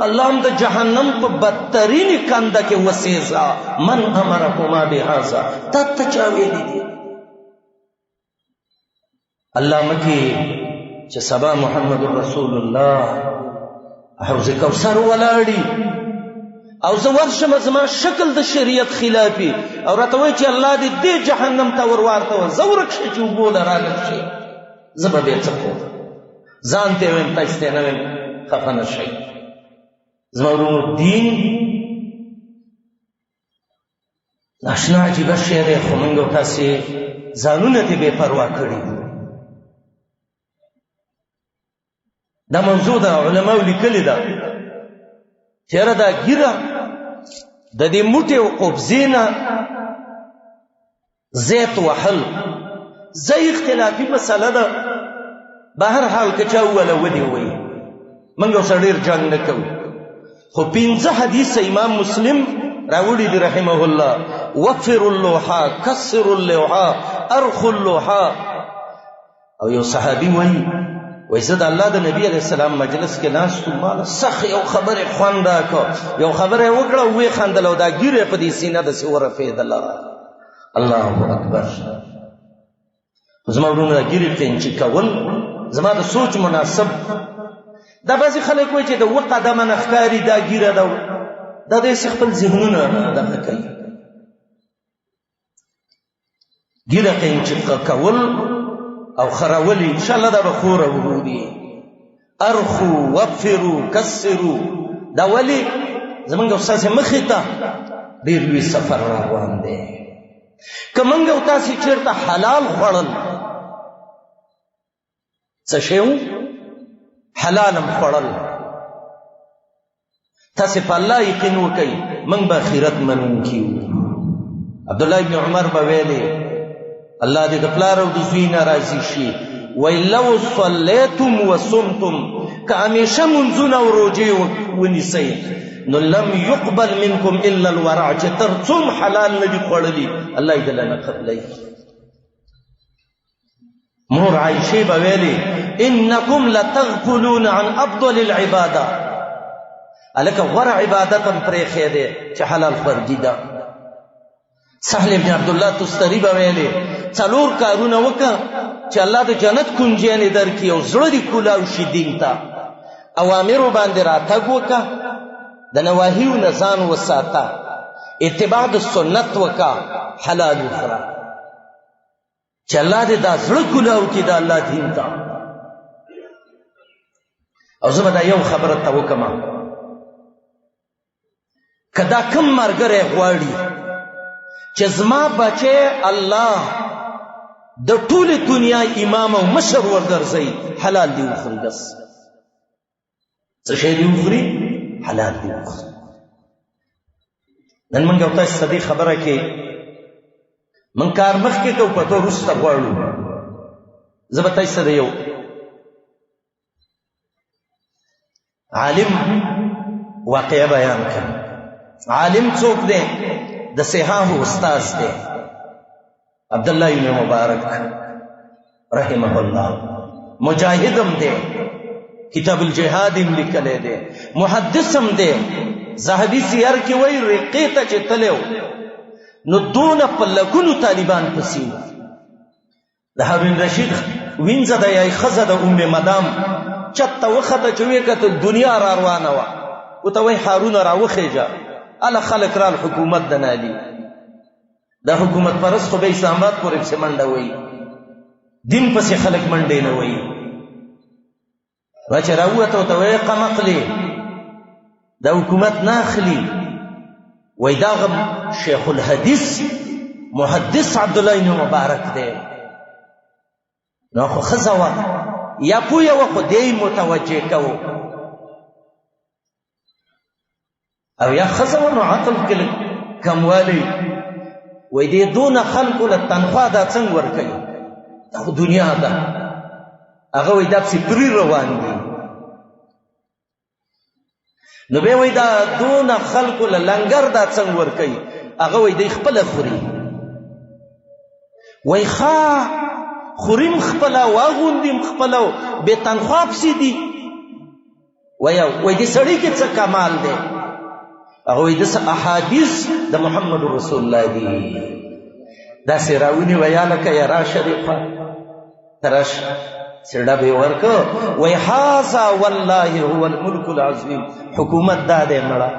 اللهم د جهنم په بدترین کنده کې وسیزا من امرکما بهذا تتچاوی دي الله مکی چې سبا محمد رسول الله حوض کوثر ولاړی او زه ورشم زما شکل د شریعت خلافي او راته وایي چې الله دې جهنم ته ورواته زه ورکشي چې وبو لرانه شي زه به بیا څه کوم ځان ته ویم تاسو ته نه ویم خفه نه شئ زما ورونو دین ناشنا عجیبه شی دی خو موږ تاسې ځانونه ته بې پروا کړي دا موضوع د علماو لیکلې ده چېرې دا ګیره د دې موټې او قبضې نه زیت وحل زه اختلافي مسله ده به هر حال که چا وویله ودې ووایي موږ اوس ډېر جنګ نه کوو خو 15 حدیث امام مسلم راوړي دي رحمه الله وفر اللوحا کسر اللوحا ارخ اللوحا او یو صحابي وایي وای زه د الله د نبی علیہ السلام مجلس کې ناستم مال سخ یو خبره خوند راکو یو خبره وکړه وې خندل او دا ګیره په دې سینه د سور فیدل الله اکبر زما ورونه ګیره کینچ کول زما د سوچ مناسب دا بعضی خلک وایي چې د وقدمه نخکاری دا ګیره دا د خپل ذهنونه دغه کوي ګیره کینچ کول او خراولی انشاءالله دا بخور ورودی ارخو وفرو کسرو دا ولی زمانگا استاسی مخی تا دیروی سفر روان دے که منگا استاسی چرتا حلال خوڑل سشیو حلالم خوڑل تاسی پا اللہ یقینو کئی منگ با خیرت منون کیو عبداللہ ابن عمر بویلی الله دې د پلار او د زوی نه راضي شي وای لو صلیتم وصمتم که همیشه منځونه او روژې ونیسئ نو لم يقبل منکم الا الورع چې تر څوم حلال نه دي خوړلي الله یې دله نه قبلوي مور عایشې به ویلې انکم لتغفلون عن افضل العباده هلکه غوره عبادت هم پرېښی دی چې حلال خورګي ده سهل ابن عبدالله تستری به ویلې څلور کارونه وکړه چې الله د جنت کنجیانې درکړي او زړه دې کولاو شي دین ته اوامرو باندې راتګ وکړه د نواهیو نه ځان وساته اتباع د سنت وکړه حلال وخوره چې الله دې دا زړه کولاو کړي د الله دین ته او زه به دا یو خبره ته وکړم که دا کم ملګری غواړي چې زما بچی الله د ټولې دنیا امام او مشر ورګرځي حلال دی وخوري بس څه شی دی وخوري حلال دی وخوري نن موږ او تاسو دې خبره کې من کار مخ کې کو پتو رسته غواړو زه به تاسو سره یو عالم واقعه بیان کړم عالم څوک دی د صحاح استاد دی عبداللہ ابن مبارک رحمه الله مجاہدم دی کتاب الجهاد هم لیکلی دی، محدث هم دی. ذهبي سیر کې وایي رقې ته چې تللی نو دونه په لکونو طالبان پسې وو. د هارون رشید وینځه ده یا ښځه د ام مدام چت ته وخته چې ویې کتل دنیا را روانه وه، ورته وایي هارونه راوخېږه، هله خلک رال حکومت د نالي. دا حکومت پرست خو به اسلام آباد پورې پسې منډه وایي، دین پسې خلک منډې نه وایي. چې راووته ورته وایي قمقلې دا حکومت نه اخلي. وایي دغه شیخ الحدیث محدث عبدالله بن مبارک دی. نو خو ښځه وه یا پویه وه خو دی متوجه کوو، او یا ښځه وه نو عقل کې کموالی. وایي دې دونه خلکو له تنخوا دا څنګه ورکوي؟ دا خو دنیا ده. هغه وایي دا پسې پرې روان دي. نو بیا وایي دا دونه خلکو له لنګر دا څنګه ورکوي؟ هغه وایي دی خپله خوري. وایي ښه خوریم خپله واغوندیم خپله بې تنخوا پسې دي. وایي دې سړي کې څه کمال دی؟ هغه وایي داسې احادیث د محمد رسول الله دي. داسې راونیوه یا لکه یرا شریفه ترش سړه به ورکو. وایي هذا والله هو الملک العظیم، حکومت دا دی مړه،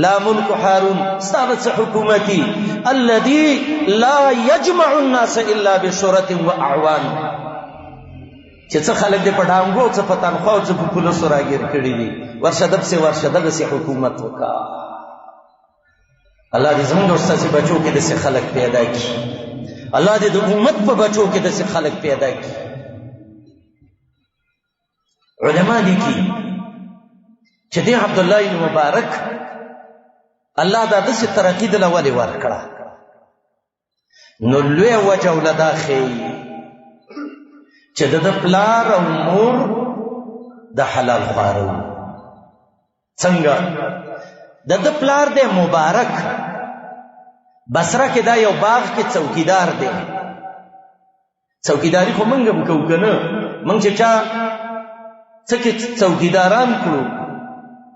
لا ملک هارون ستا به څه حکومتي الذي لا یجمع الناس الا بشرة واعوان، چې څه خلک دې په ډانګو څه په تنخوا څه په پولیسو راګیر کړي دي. ورشه دپسې ورشه دغسې حکومت وکړه. الله دې زموږ او ستاسې بچو کې داسې خلک پیدا کړي. الله دې د امت په بچو کې داسې خلک پیدا کړي. علما لیکي چې دې عبدالله بن مبارک الله دا داسې ترقي دله ولې ورکړه؟ نو لویه وجه له دا ښیي چې د ده پلار او مور د حلال خواره وو. څنګه؟ د ده پلار دی مبارک، بصره کې دا یو باغ کې څوکیدار دی. څوکیداري خو موږ هم کوو که نه؟ موږ چې چا څه کې څوکیداران کړو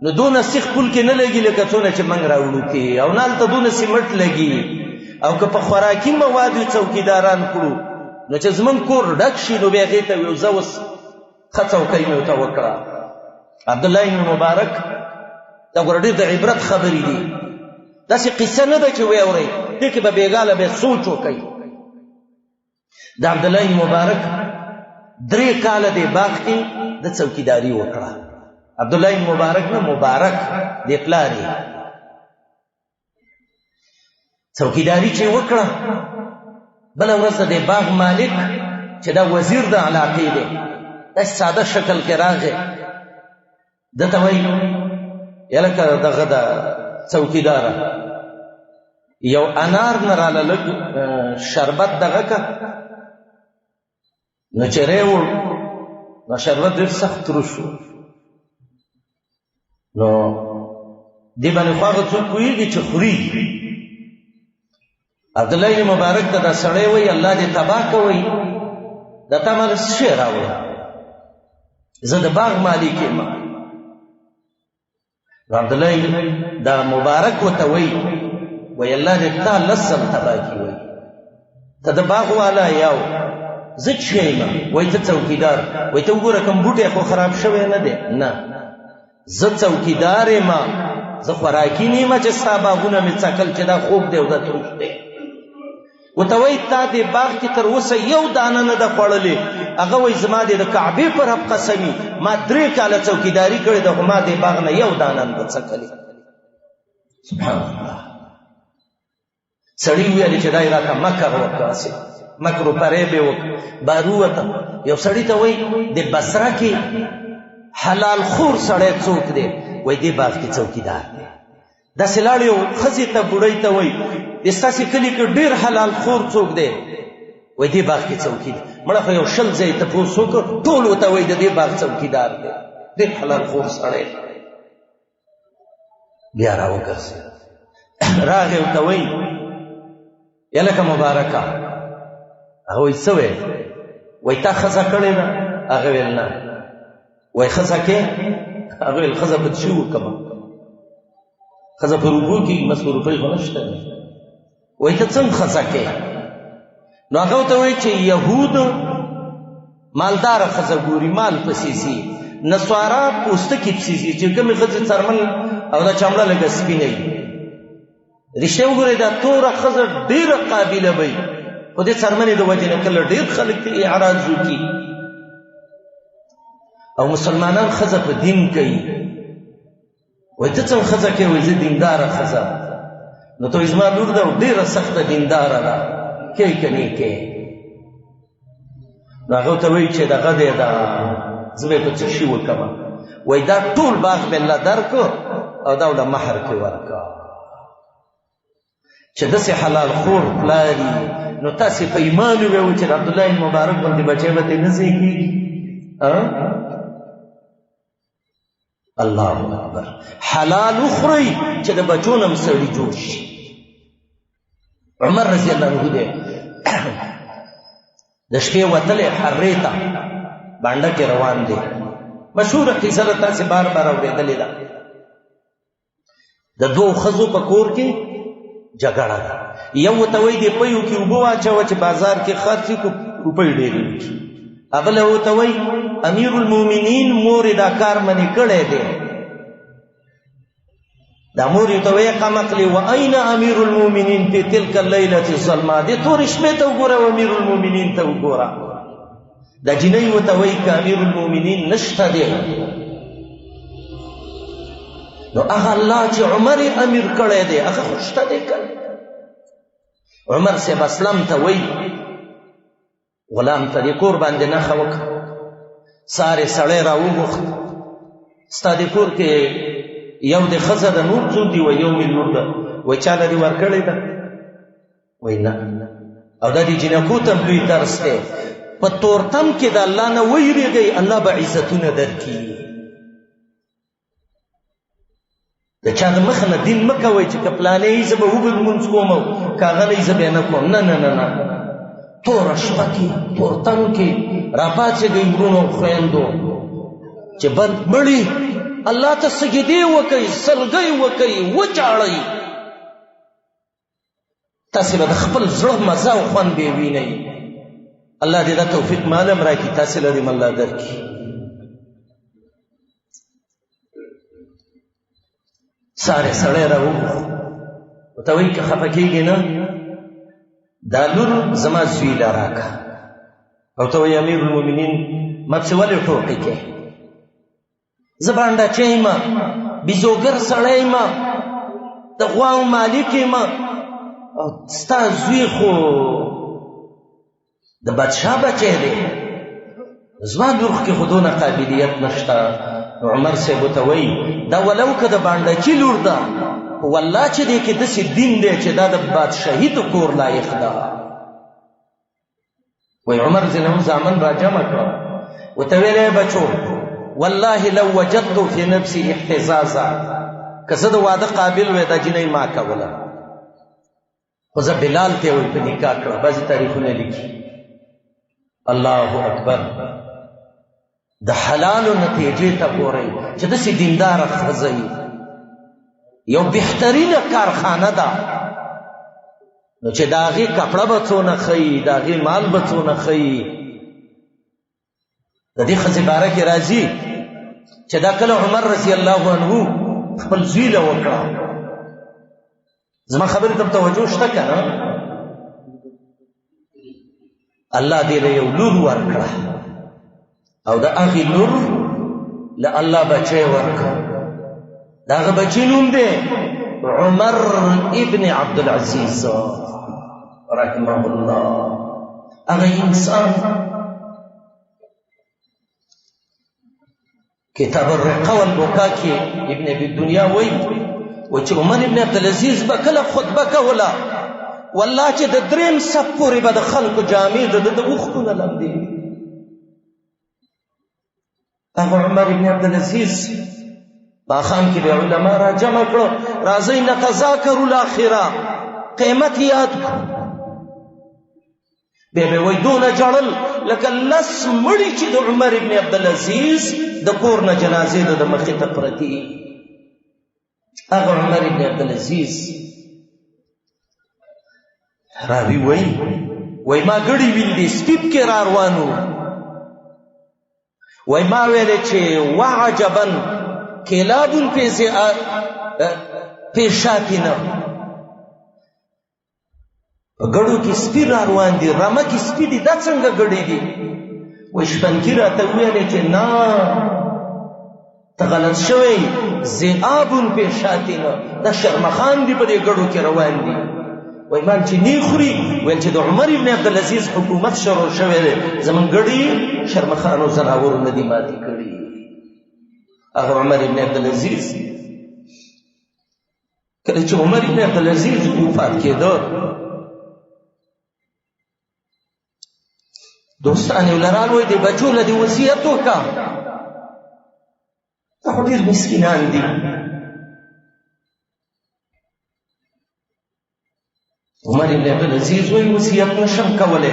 نو دونه سیخ پول کې نه لګي لکه څونه چې موږ راوړو کې، او نه هلته دونه سیمټ لګي. او که په خوراکي موادو څوکیداران کړو نو چې زموږ کور ډک شي نو بیا هغې ته ویو زه اوس ښه څوکۍ مې ورته وکړه. عبدالله بن مبارک دا ګوره ډېر د عبرت خبرې دي، داسې قصه نه ده چې واورئ، دې کې به بېګاله بیا سوچ وکئ. د عبدالله بن مبارک 3 کاله دې باغ کې د څوکیداري وکړه. عبدالله بن مبارک نه مبارک دې پلار یې څوکیداري چې وکړه. بله ورځ د دې باغ مالک چې دا وزیر د علاقې دی داسې ساده شکل کې راغی. ده ته وایي یا لکه دغه د څوکیداره یو انار نه راله لږ شربت دغه که نو چې ریوړ نو شربت ډېر سخت تروش و. نو دې باندې خو هغه څوک پوهېږي چې خوري. عبدالله بن مبارک ته دا سړی وایي الله دې تباه کوئ، دا تا ماله څه شی راوړه؟ زه د باغ مالک یم. عبدالله دا مبارک ورته وایي الله دې تا لسم تباه کړي. وایي ته د باغ والا یاو زه چې یم؟ وایي ته څوکیدار. وایي ته وګوره کوم بوټی خو خراب شوی نه دی؟ نه، زه څوکیدار یم، زه خوراکي نه یم چې ستا باغونه مې څکل چې دا خوب دی او دا تروش دی. ورته وایي تا دې باغ کې تر اوسه یو دانه نه ده خوړلې. هغه وایي زما دې د کعبې پر رب قسمي ما 3 کاله څوکیداري کړې ده خو ما دې باغ نه یو دانه نه ده څکلې. سبحان الله. سړي وویل چې دا یې راته مکر وکړه، مکر و فریب یې وکړه. بهر ووته یو سړي ته وایي د بصره کې حلال خور سړی څوک دی؟ وایي دې باغ کې څوکیدار دی. داسې لاړ یو ښځې ته بوډۍ ته وایي د ستاسې کلي کې ډېر حلال خور څوک دی؟ وایي دې باغ کې څوکیدار. مړه خو یو 20 ځای تپوس وکړ، ټول ورته وایي د دې باغ څوکیدار دی، ډېر حلال خور سړی. بیا راوګرځېد، راغی ورته وایي یا لکه مبارکه. هغه وایي څه ویل؟ وایي تا ښځه کړې ده؟ هغه ویل نه. وای ښځه کې هغه ویل ښځه به څه وکړم ښځه په رکوع کې مصروفۍ خو نشته وای ته څنګه ښځه کې نو هغه ورته وایي چې یهود مالداره ښځه ګوري مال پسې ځي نسوارا پوستکي پسې ځي چې کومې ښځې څرمن او دا چمړه لږه سپینه وي رښتیا وګورئ دا توره ښځه ډېره قابله به وي خو دې څرمنې د وجې نه کله ډېر خلک ته اعراض وکړي او مسلمانان ښځه په دین کوي وایي ته څنګه ښځه کوې وایي زه دینداره ښځه نو ته وایي زما لور ده او ډېره سخته دینداره ده کوې که نه کوې نو هغه ورته وایي چې دغه دی دا زه به یې په څه شي وکړم وایي دا ټول باغ مې الله درکړ او دا له مهر کې ورکړه چې داسې حلال خور پلاري نو تاسې په ایمان وویو چې د عبدالله بن مبارک باندې بچی به ترې نه زېږېږي الله اکبر حلال وخورئ چې د بچو نه هم سړي جوړ شي عمر رضی الله عنه دی د شپې وتلی حرې ته بانډه کې روان دی مشهوره قصه ده تاسې بار بار اورېدلې ده د دوو ښځو په کور کې جګړه ده یو ورته وایي دې پیو کې اوبه واچوه چې بازار کې خرڅ کړو روپۍ ډېرې وکړي بله ورته وایي امیر المؤمنین مور یې دا کار منې کړی دی دا مور یې ورته وایي قمقلې و این امیر المؤمنین فی تلک اللیلة الظلما دې تورې شپې ته وګوره او امیر المؤمنین ته وګوره دا جنۍ ورته وایي که امیر المؤمنین نشته دی نو هغه الله چې عمر امیر کړی دی هغه خو شته دی که عمر صاحب اسلم ته وایي غلام ته دې کور باندې نښه وکړه سارې سړی راوغوښت ستا دې کور کې یو د ښځه ده نور څوک دي وایي یو مې لور ده وایي چا له دې ورکړې ده وایي نه او دا د جنکو ته لوی درس دی په تورتم کې د الله نه ویریږئ الله به عزتونه درکړي د چا د مخ نه دین مه کوئ چې که پلانې یي زه به اوږد لمونځ کوم او که هغه نه یي زه به یې نه کوم نه نه نه نه توره شپه کې تورتم کې راپاڅېږئ ورونو او خویندو چې بد مړي الله ته سجدې وکئ سلګۍ وکئ وچاړئ تاسې به د خپل زړه مزه او خوند به وینئ الله دې دا توفیق معلوم راکړي تاسې له دې الله درکړي سارې سړی راوغوښت ورته وایي که خفه کېږې نه دا لور زما زوی له راکړه او ته وایي امیر المؤمنین ما پسې ولې ټوکې کې زه بانډاچی یم بیزوګر سړی یم د غواو مالک یم او ستا زوی خو د بادشاه بچی دی زما لور کې خو دونه قابلیت نشته نو عمر صاحب ورته وایي دا ولو که د بانډاچي لور ده والله چې دې کې داسې دین دی چې دا د بادشاهي د کور لایق ده وایي عمر رضی الله عنه زامن را جمع کړه ورته ویلی بچو والله لو وجدت فی نفسی احتزازا که زه د واده قابل وی دا جنۍ ما کوله خو زه بلال ته وایي په نکاح کړه بعضې تاریخونه لیکي الله اکبر د حلالو نتیجې ته ګورئ چې داسې دینداره ښځه یو بهترینه کارخانه ده نو چې د هغې کپړه به څونه ښیي د هغې مال به څونه ښیي د دې ښځې باره کې راځي چې دا کله عمر رضی الله عنه خپل زوی له وکړه زما خبرې ته توجه شته که نه الله دې له یو لور ورکړه او د هغې لور له الله بچی ورکړه د هغه بچي نوم دی عمر ابن عبدالعزیز رحمه الله هغه انسان کتاب الرقه والبکا کې ابن ابي الدنیا وایي چې عمر ابن عبدالعزیز به کله خطبه کوله والله چې د دریم صف پورې به د خلکو جامې د اوښکو نه لمدې هغه عمر ابن عبدالعزیز ماښام کې به علما را جمع کړو راځئ نتذاکروا الاخره قیمت یاد کړو بیا به وایي دونه ژړل لکه 10 مړي چې د عمر ابن عبدالعزیز د کور نه جنازې د مخې ته پرتې. هغه عمر ابن عبدالعزیز راوي وایي ما ګړي ویندې سپي پکې را روان وو. وایي ما ویلې چې وعجبا کلاب پیشاتنا، ګړو کې سپي را روان دي، رمه کې سپي دي، دا څنګه ګړي دي؟ وایي شپنکي راته وویلې چې نه ته غلط شوی، ذئاب پیشاتنا، دا شرمخان دي په دې ګړو کې روان دي. وایي مان چې نه خوري، ویل چې د عمر ابن عبدالعزیز حکومت شروع شوی دی، زمونږ ګړي شرمخانو زناورو نه دي ماتې کړي. هغه عمر ابن عبدالعزیز کله چې عمر ابن عبدالعزیز وفات کېده، دوستان یې ولرال وایي د بچو له دې وصیت وکړه، دا خو ډېر مسکینان دي. عمر ابن عبدالعزیز وایي وصیت نشم کولی،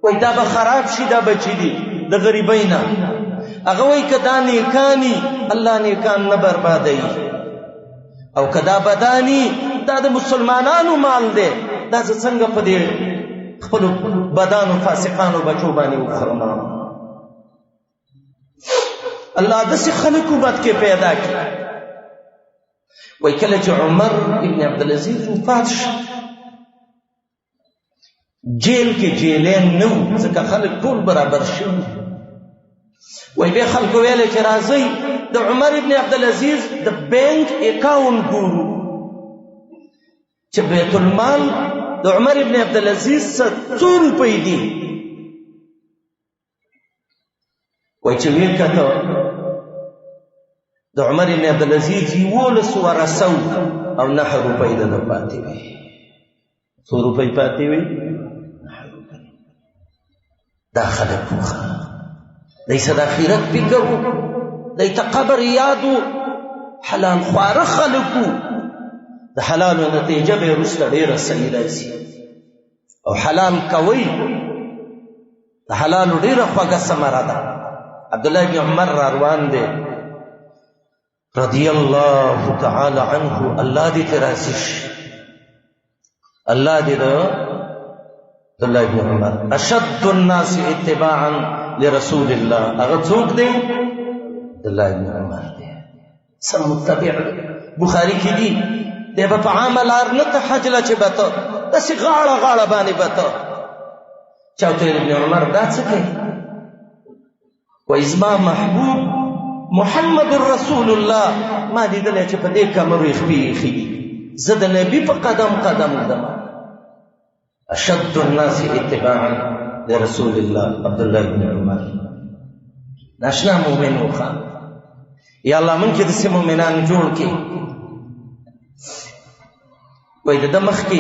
وایي دا به خراب شي، دا بچي دي د غریبۍ نه. هغه وایي که دا نیکاني الله نیکان نه بربادوي، او که دا بداني دا د مسلمانانو مال دی، دا زه څنګه په دې خپلو بدانو فاسقانو بچو باندې وخورم. الله داسې خلک امت کې پیدا کړي. وایي کله چې عمر ابن عبدالعزیز وفات شو، جیل کې جیلین نه وو، ځکه خلک ټول برابر شوي. وایي بیا خلکو ویلی چې راځئ د عمر ابن عبدالعزیز د بینک اکاونټ ګورو، چې بیت المال د عمر ابن عبدالعزیز څه څو روپۍ دي. وایي چې ویې کته د عمر ابن عبدالعزیز 11 ورثو او 9 روپۍ د ده پاتې وي. څو روپۍ پاتې وي؟ 9 روپۍ. دا خلک وخه دی څه د آخرت فکر و، دی ته قبر یاد و، حلال خواره خلک و. د حلالو نتیجه به یې وروسته ډېره صحیح راځي، او حلال کوئ د حلالو ډېره خوږه ثمره ده. عبدالله بن عمر را روان دی رضی الله تعالی عنه، الله دې ته راضي شي، الله دې د عبدالله بن عمر اشد الناس اتباعا لرسول الله، هغه څوک دی؟ عبدالله بن عمر دی، سم متبع. بخاري کې دي دی به په عامه لار نه ته حج له چې به ته داسې غاړه غاړه باندې به ته چا ورته ویل ابن عمر دا څه کوي؟ وایي زما محبوب محمد رسول الله ما لیدلی چې په دې کمرو یې خپې ایښي دي، زه د نبي په قدم قدم ږدم. اشد الناس اتباعا لرسول الله عبدالله بن عمر. ناشنا مؤمن وخا، یا الله من کې داسې مؤمنان جوړ کړي. وایي د ده مخکې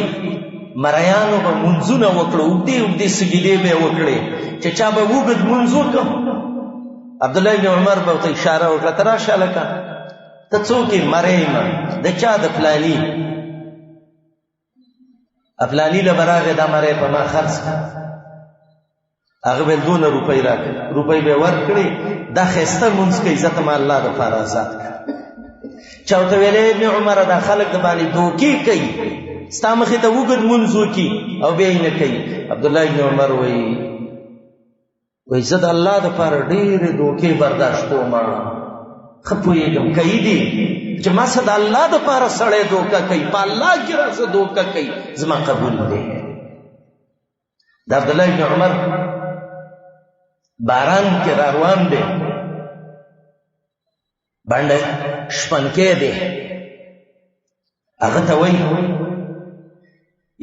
مریانو به منځونه وکړه، اوږدې اوږدې سجدې به یې وکړې، چې چا به اوږد منځ وکړه، عبدالله بن عمر به ورته اشاره وکړه ته راشه هلکه ته څوک یې؟ مری یم. د چا؟ د فلاني. فلاني له به راغې دا مری په ما خرڅ کړه. هغه به یې 2 روپۍ راکړې، روپۍ به یې ورکړې، دا ښایسته مونځ کوي، زه ته ما الله دپاره آزاد کړه. چا ورته ویلی ابن عمره دا خلک د باندې دوکې کوي، ستا مخې ته اوږد مونځ وکړي او بیا یې نه کوي. عبدالله بن عمر وایي زه د الله دپاره ډېرې دوکې برداشت کوم، ښه پوهېږم کوي دي چې ما څه د الله دپاره سړی دوکه کوي، په الله کې را څه دوکه کوي، زما قبول دی. د عبدالله بن عمر باران کې را روان دی، باندې شپنکی دی، هغه ته وایي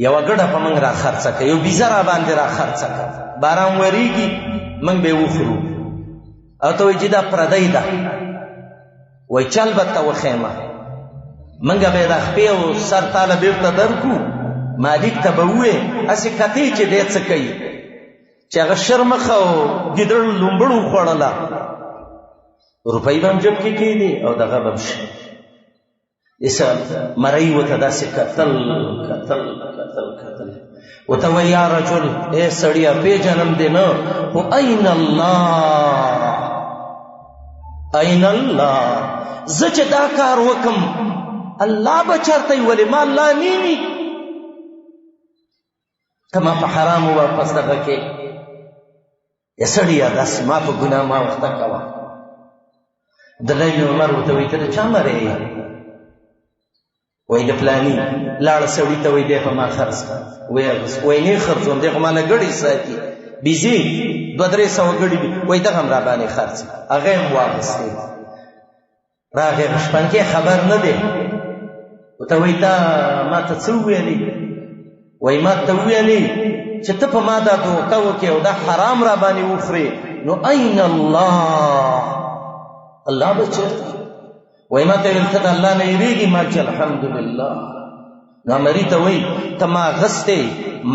یوه ګډه په موږ را خرڅه کړه، یو بیزه را باندې را خرڅه کړه، باران وریږي موږ به یې وخورو. او ته وایي چې دا پردی ده، وایي چل به ته وښیمه، موږ به یې دا خپې او سر تاله بېرته درکړو، مالک ته به ووایې هسې کتې چې دی څه کوي، چې هغه شرمخه او ګیدړ لومبړ وخوړله، روپۍ به هم جب کې کېدې او دغه به هم شي. داسې مرۍ ورته داسې کتل کتل کتل کتل، وته وی یا رجل اے سړیا پیژنم دې نه خو این الله این الله زه چې دا کار وکم الله به چېرته وي ولې ما الله نینی ته ما په حرامو واپس دغه کې یا سړیا داسې ما په ګناه ما وخته کوه عبدالله بن عمر ورته وایي ته د چا مرې یې وایي د فلاني لاړه سړي ته وایي دی په ما خرڅ کړه وایي نه خرڅوم دی خو ماله ګړۍ ساتي بیزي 200-300 ګړي دي وایي دغه هم راباندې خرڅ هغه یې هم واخیستې راغې په شپنکې خبر نه دی ورته وایي تا ما ته څه وویلې وایي ما ته وویلې چې ته په ما دا دوکه وکړې او دا حرام راباندې وخورې نو این الله الله به چېرته وایي ما ته ویل ته د الله نه یېرېږي ما چې الحمدلله نامري ته وایي ته ما اخیستې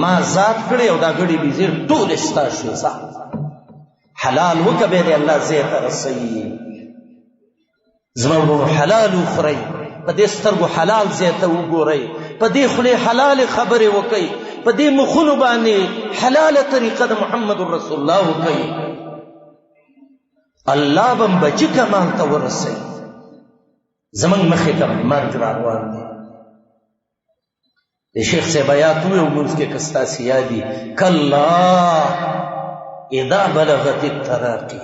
ما ذات کړې او دا ګړې بیزې ټولې ستا شوې ځه حلال وکړه بیا دې الله ځای ته رسوي زما ورونو حلال وخورئ په دې سترګو حلال ځای ته وګورئ په دې خولې حلالې خبرې وکئ په دې مخونو باندې حلاله طریقه د محمد رسول الله وکئ الله به م بچي کمال ته ورسوي زمونږ مخې ته مرګ را روان دی د شیخ صاحب آیات وویل لمونځ کې که ستاسې یادي کلا اذا بلغت التراقي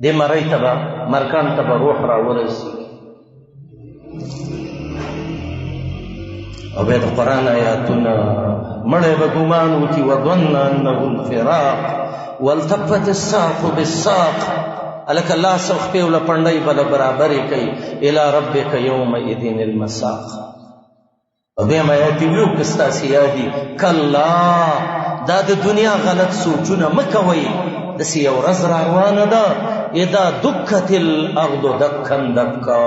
دې مرۍ ته به مرکان ته به روح را ورسېږي او بیا د قرآن آیاتونه مړی به ګمان وکړي وظن انه الفراق والتفت الساق بالساق هلکه لاس او خپې وله پنډۍ به له برابرې کوي الى ربک یومئذ المساق او بیا م آیات یې ویو که ستاسې یادي کلا دا د دنیا غلط سوچونه مه کوئ داسې یو ورځ را روانه ده اذا دکت الارض دکا دکا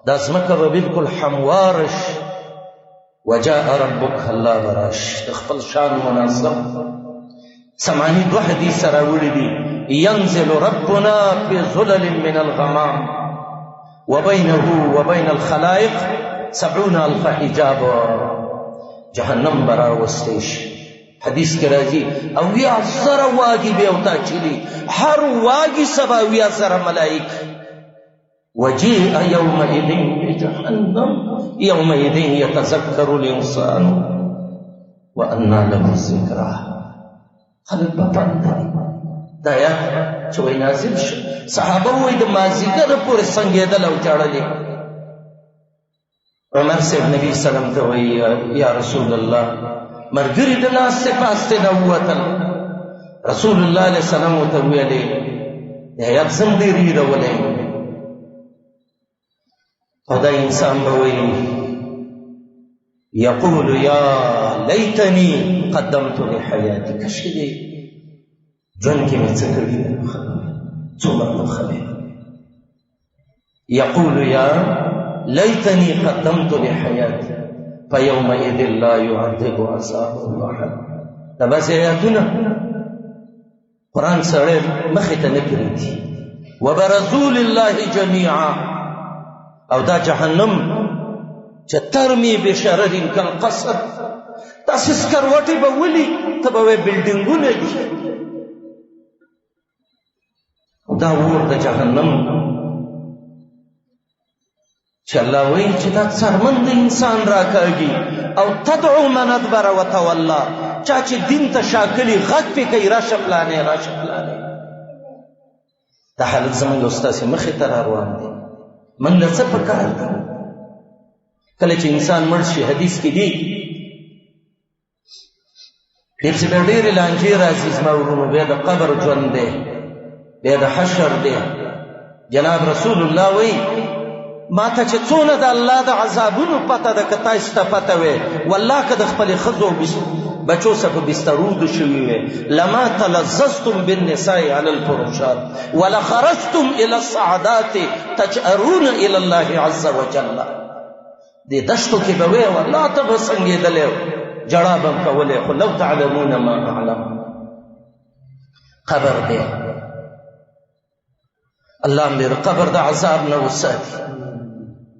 دا ځمکه به بالکل هموارش وجاء ربک الله براش د خپل شان مناسب سمعني 2 حدیث راوړي دي ينزل ربنا في ظلل من الغمام وبينه وبين الخلائق 70,000 حجاب جهنم برا وستیش حدیث کې راځي او 1000 واګي به وتا چلی هر واګي 70,000 ملائک وجيء يومئذ بجهنم يومئذ يتذكر الإنسان وأنى له الذكرى خلق بپند دا آیات چې وایي نازل شو صحابه وایي د مازدیګر پورې څنګېدل او ژړلې عمر صاحب نبي سلام ته وایي یا رسول الله ملګري د ناستې پاستې نه ووتل رسول الله علیه السلام ورته ویلې د آیات څه م ډېر ویرولی او دا انسان به وایي یقول یا لیتنی قدمت لحیاتی کشکې دی ژوند کې مې څه کړي څومره ښه دی یقول یا لیتنی قدمت لحیاتی فیومئذ لا يعذب عذابه احد دا بس آیاتونه قرآن سړی مخې ته نه پرېږدي وبرزوا لله جمیعا او دا جهنم چې ترمی بشرر کالقصر داسې سکروټې به ولي ته به وایې بلډینګونه دي دا اور د جهنم چې الله وایي چې دا څرمن د انسان راکاږي او تدعو من ادبر وتولا چا چې دین ته شاکلي غږ پې کوي راشه پلانې راشه پلانې دا حالت زموږ ستاسې مخې ته را روان دی من له څه پکار دی کله چې انسان مړ شي حدیث کې دی پسې به ډېرې لانجې راځي زما ورونو بیا د قبر ژوند دی بیا د حشر دی جناب رسول الله وایي ما ته چې څونه د الله د عذابونو پته ده که تاسو ته پته وی والله که د خپلې ښځو بچو سره په بسترود شوي وی لما تلذذتم بالنساء على الفرشات ولخرجتم الى الصعدات تجأرون الى الله عز وجل دې دشتو کې به وی والله ته به څنګېدلی جړا به م کولی خو لو تعلمون ما اعلم قبر دی الله هم دې د قبر د عذاب نه وساتي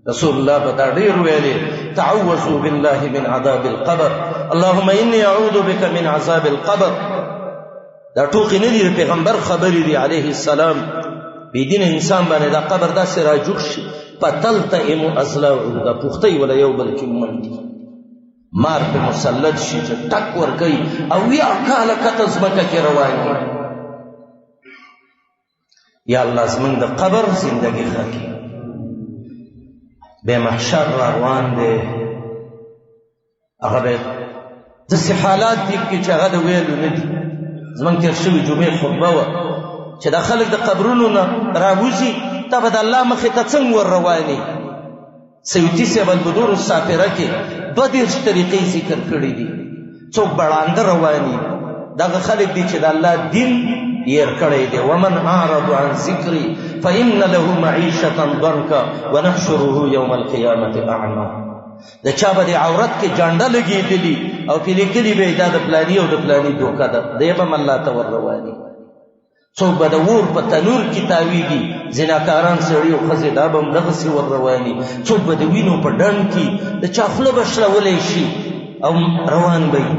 رسول الله بدا ډیر ویلي تعوذوا بالله من عذاب القبر اللهم اني اعوذ بك من عذاب القبر. دا ټوکې نه دي، پیغمبر خبرې دي علیه السلام. بيدین انسان باندې دا قبر داسې راجوړ شي فتلتئم اضلاعه، دا پوښتۍ ولا یو بل کې منډي مار په مسلط شي چې ټک ورکوي او یا کاله کته ځمکه کې روان وي. یا الله زمونږ د قبر زندګي ښه کړي. به محشر روان دی، هغه به داسې حالات دي چې هغه د ویلو نه دي. زمونږ تېر شوي جمعې خطبه وه چې دا خلک د قبرونو نه راوځي، تا به د الله مخې ته څنګه ور روانې. سیوطي صاحب البدور السافره کې 22 طریقې ذکر کړي دي. څوک بړانده رواني، دغه خلک دي چې د الله دین ير کړی دی. ومن اعرض عن ذکری فإن له معیشة ضنکا ونحشره یوم القیامة اعما. د چا به د عورت کې جانډه لګېدلي او پې لیکلي به دا د پلاني او د پلاني دوکه ده، دی به هم الله ته ور رواني. څوک به د اور په تنور کې تاویږي، زناکاران سړي او ښځې دا به هم دغسې ور رواني. څوک به د وینو په ډنډ کې د چا خوله به شلولی شي او روان به وي.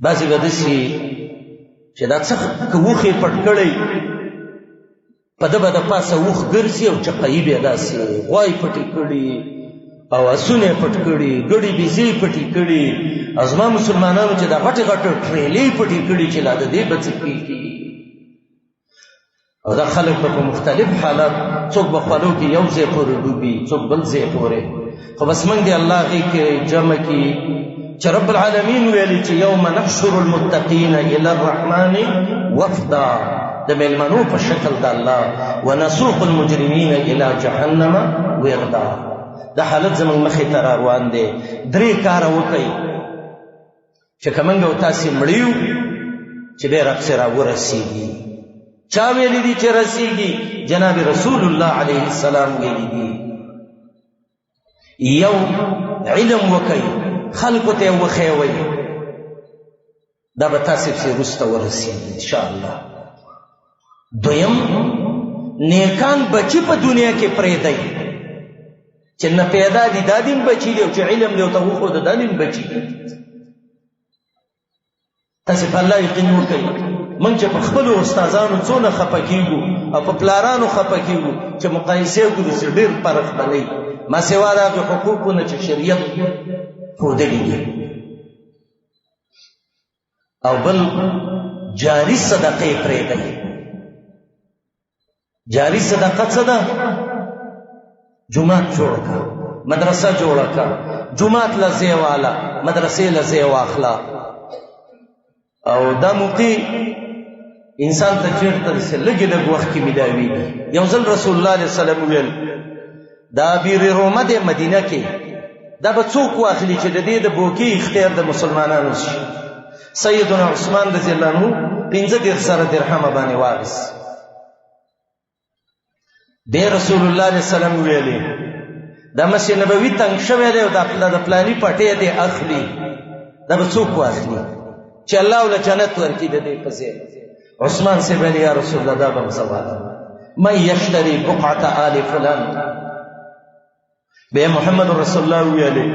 بعضې به داسې چې دا څه که وښې پټ کړی په ده به د پاسه وښ ګرځي او چقایي به یې داسې غوای پټې کړي او اسونه پټ کړي، ګړي بیزې پټې کړي. او زما مسلمانانو چې دا غټې غټې ټریلې پټې کړي چې لا د دې به څه کېږي. او دا خلک به په مختلف حالات، څوک به خولو کې یو ځای پورې ډوبي، څوک بل ځای پورې. خو بس موږ دې الله هغې کې جمع کړي چې رب العالمین ویلي چې یوم نحشر المتقین الی الرحمن وفدا، د میلمنو په شکل د الله، ونسوق المجرمین الی جهنم وردا. دا حالت زموږ مخې ته را روان دی. 3 کاره وکړئ چې که موږ او تاسې مړي یو چې بیا رب سې راورسېږي. چا ویلي دي چې رسېږي؟ جناب رسول الله علیه السلام ویلي دي. یو علم وکئ، خلکو ته یې وښیوئ، دا به تاسې پسې وروسته ورسېږي انشاءالله. دویم، نیکان بچي په دنیا کې پرېږدئ چې نه پیدا دي دا دین بچي دي، او چې علم دی ورته وښوده دا دین بچي دي. تاسې په الله یقین وکئ. موږ چې په خپلو استادانو څونه خفه کېږو او په پلارانو خفه کېږو چې مقایسې وکړو داسې ډېر فرق به نه وي، ما سوا د هغې حقوقونه چې شریعت ښودلي دي. او بل، جاري صدقې پرېږدئ. جاري صدقه څه ده؟ جماعت جوړ کړه، مدرسه جوړه کړه، جماعت له ځای واله، مدرسې له ځای واخله. او دا موقع انسان ته چېرته داسې لږې لږ وخت کې میلاوېږي. یو ځل رسول الله علیه وسلم ویل دا بیر رومه دی مدینه کې، دا به څوک واخلي چې د دې د بوکې اختیار د مسلمانانو شي. سیدنا عثمان رضی الله عنه 15 سره درهمه باندې واخیست. بیا رسول الله علیه وسلم ویلي دا مسجد نبوي تنګ شوی دی او د پلاني پټې دی اخلي، دا به څوک واخلي چې الله ول جنت ورکړي د دې په ځای. عثمان سے ویل یا رسول الله دا به سوال من یشتری بقعه آل فلان. بیا محمد رسول الله ویلي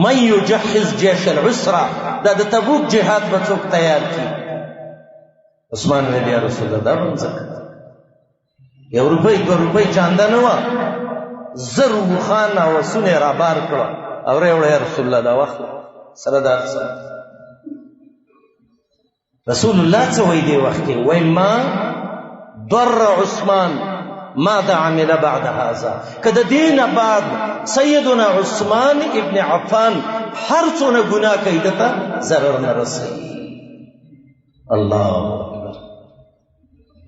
من یجهز جيش العسره، دا د تبوک جهاد به څوک تیار کړي. عثمان ویل یا رسول الله دا به ځکه 1 روپۍ 2 روپۍ چانده نه وه، 1000 وخان او سونه را بار کړه او ویل یا رسول الله دا وخت سره دا رسول الله څه وایي دی وخت کې؟ وایي ما ضر عثمان ماذا عمل بعد هذا. کده دین بعد سیدنا عثمان ابن عفان هر څونه ګناه کوي دته ضرر نه رسوي. الله اکبر.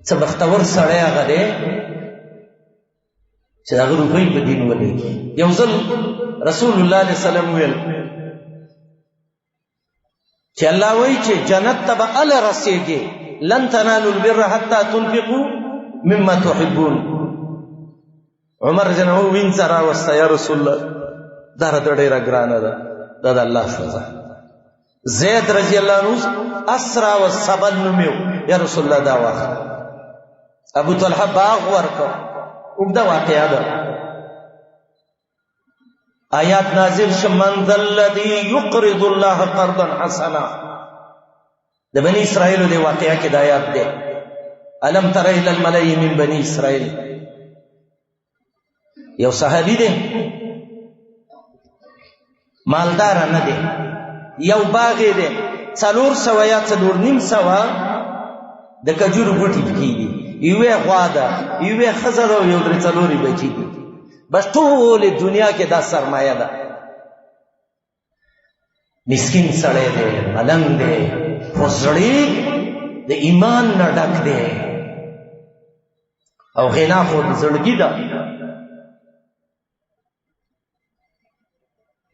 څه بختور سړی هغه دی چې هغه روپۍ په دین ولګي. یو ځل رسول الله علیه وسلم ویل چې الله وایي چې جنت ته به هله رسېږي، لن تنالوا البر حتى تنفقوا مما تحبون. عمر جنو وینځه راوسته، یا رسول الله دا راته ډېره ګرانه ده، دا د الله ښځه. زید رضی الله عنه اسرا و سبل نومیو، یا رسول الله دا واخله. ابو طلحه باغ ورکړ، اوږده واقعه ده. آیات نازل شو من ذا الذی یقرض الله قرضا حسنا. د بنی اسرائیل د واقعہ کې د آیات ده الم تر الى الملأ من بنی اسرائیل. یو صحابي دی مالدار نه دی، یو باغ دی 400 یا 4.5 د کجورو بوټي پکې دي، یوه غوا ده، یوه ښځه ده، یو 3 بچي دي. بس ټول دنیا کې دا سرمایه ده. مسکین سړی دی، ملنګ دی، خو زړی د ایمان نه ډک دی او غنا خو د زړګي ده.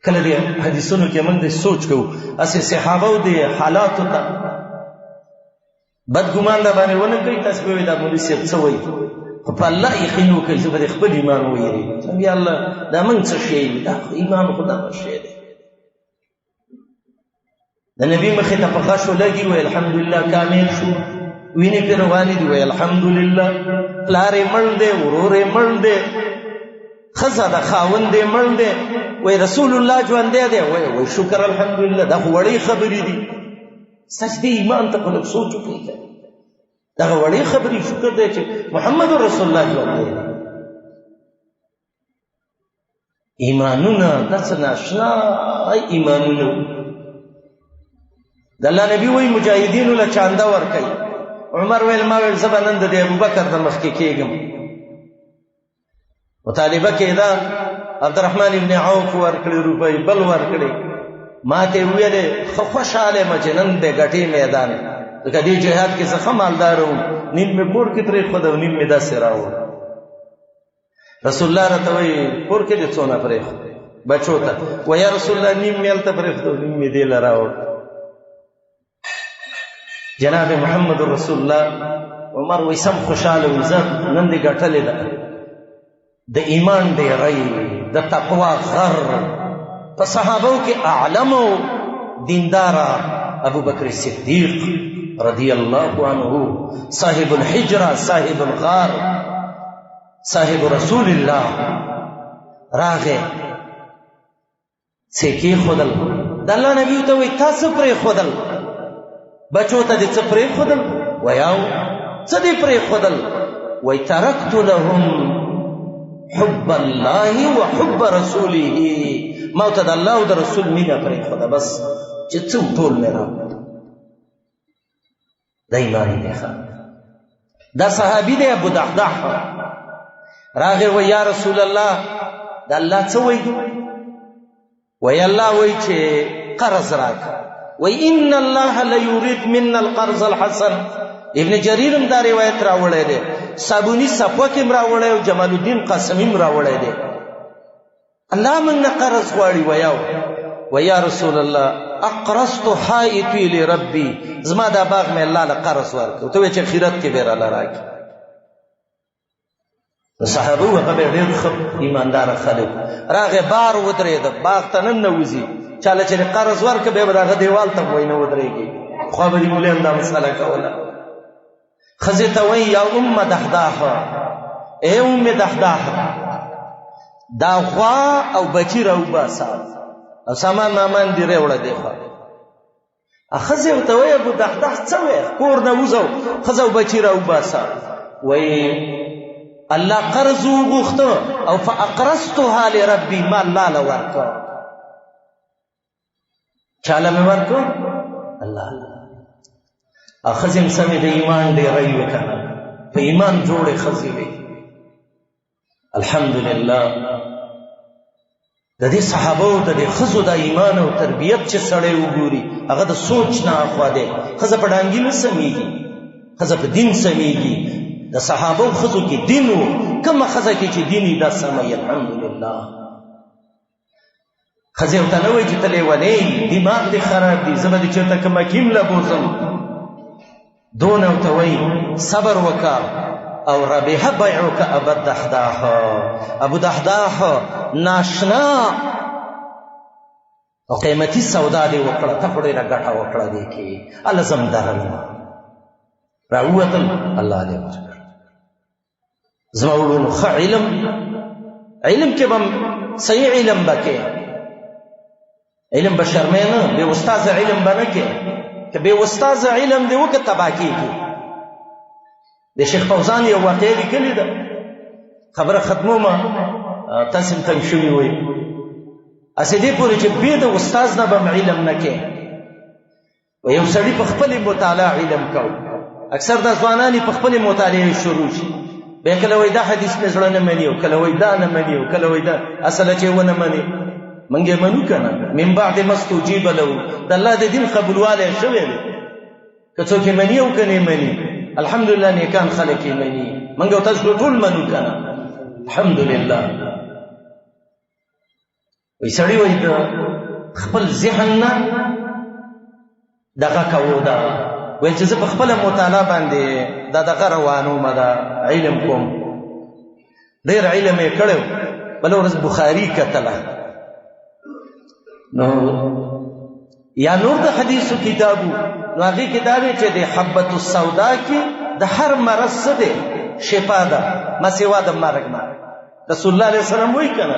کله دې حدیثونو کې موږ د سوچ کوو اسې صحابه د حالاتو ته بدګمان دا باندې ونه کوي. تاسو به دا مولوی صاحب څه وایي، خو په الله یقین وکړئ چې به خپل ایمان ویری څنګه الله دا موږ څه شی دا ایمان خدا په شی دی. د نبی مخې ته په غشو لګي وای الحمدلله کامل شو، ویني په رواني دی وای الحمدلله، پلارې مړ دی، ورورې مړ دی، خزه د خاوند دی مړ دی، وای رسول الله ژوند دی وای شکر الحمدلله. دا وړي خبرې دي. سجدي ایمان ته په سوچ وکړئ، دا وړي خبرې شکر دی چې محمد رسول الله ژوند دی. ایمانونه داسې ناشنا ایمانونه. د الله نبی وای مجاهدینو له چاندا ورکړي. عمر ویل ما ویل زبا نن د ابوبکر د مخ کې کېږم. مطالبه کېدا عبدالرحمن ابن عوف ورکړي روپۍ، بل ورکړي. ما ته ویلې خو خوشاله مچ نن د غټي میدان د دې جهاد کې څه مالدار وو، نیم می پور کې ترې خو د نیم می داسې راو. رسول الله راته وی پور کې دې څونه پرې بچو ته و یا رسول الله نیم میل ته پرې خو نیم می دې لراو. جناب محمد رسول الله عمر وی سم خوشاله وزت نن دې غټلې ده د ایمان دې رای د تقوا غر په صحابو کې اعلم دیندار ابو بکر صدیق رضی الله عنه، صاحب الحجرہ، صاحب الغار، صاحب رسول الله راغه څکی خدل د الله نبی ته وی تاسو پرې خدل بچو ته دې څه پرې خدل ویاو څه دې پرې خدل وی ترکت لهم حب الله وحب رسوله. ما ته د الله او د رسول مینه پرې خدا بس چې څو ټول مې را د ایمان دی. دا صحابي دی ابو دحداح راغی و یا رسول الله د الله څه وایي وی الله وایي چې قرض راکړه. وی ان الله لا يريد منا القرض الحسن. ابن جریر هم دا روایت راوړی دی، صابونی صفوک هم راوړی او جمال الدین قاسمی هم راوړی دی. الله موږ نه قرض غواړي. ویاو ویا رسول الله اقرضت حائطي لربي، زما دا باغ مې الله له قرض ورکړ. ته وایې چې خیرت کې به راله راکړي. صحابه هغه ډېر ښه ایماندار خلک راغې بار ودرېده، باغ ته ننوځي، چاله چې قرض ورکړ بیا به هغه دیوال ته وای نه ودرېږي. خو به دې مولویان دا مسله کوله. ښځې ته وایي یا ام دحداح، ای ام دحداح دا غوا او بچی راوباسه او سامان مامان دې راوړه دی. خو ښځې ورته وایي ابو دحداح څه وایي کور نه وځو، ښځه او بچی راوباسه. وایي الله قرض وغوښته او فاقرضتها لربي، ما الله له ورکړ. چاله مې ورکړ الله. ښځې هم سمې د ایمان ډېری وې که نه، په ایمان جوړې ښځې وې. الحمدلله د دې صحابو د دې ښځو د ایمان او تربیت چې سړی وګوري هغه د سوچ نه اخوا دی. ښځه په ډانګي نه سمیږي، ښځه په دین سمیږي. د صحابو ښځو کې دین و، کومه ښځه کې چې دین دا سموي الحمدلله. ښځې ورته نه وایي چې ته لیونی دماغ دې خراب دي، زه به دې چېرته کومه کیم له بوځم. دونه ورته وایي صبر وکړه او ربح بیعک ابا دحداح. ابو دحداح ناشنا او قیمتي سودا دې وکړه، ته خو ډېره ګټه وکړه دې کې الله زم درنه راووتل. الله دې ورکړ زما وروڼو ښه علم علم کې بم صحیح علم بکې علم بشرمه نه به استاد علم بنکې که به استاد علم دی وکړه تباکیږي د شیخ فوزان یو واقعه لیکلې ده خبره ختمومه تاسو ته شوي وي اسې دې پورې چې به د استاد نه به علم نکې و یو سړی په خپل مطالعه علم کو اکثر د ځوانانی په خپل مطالعه شروع شي به کله وای دا حدیث نه زړه نه مني او کله وای دا نه مني او کله وای دا اصله چې ونه مني منګه منو کنه من بعد مستجیب له د الله د دین قبولواله شوی دی که څوک مني او کنه مني الحمدلله نیکان خلک یې مني منګه تاسو ټول منو کنه الحمدلله وای سړی وای د خپل ذهن نه دغه کوو دا وای چې زه په خپل مطالعه باندې دا دغه روانو مده علم کوم ډېر علم یې کړو بل ورځ بخاری کتله نو یا نور د حدیثو کتابو نو هغه کتابه چې د حبۃ السودا کې د هر مرض څه ده شفا ده مسوا د مرګ نه رسول الله علیه وسلم وایي کنه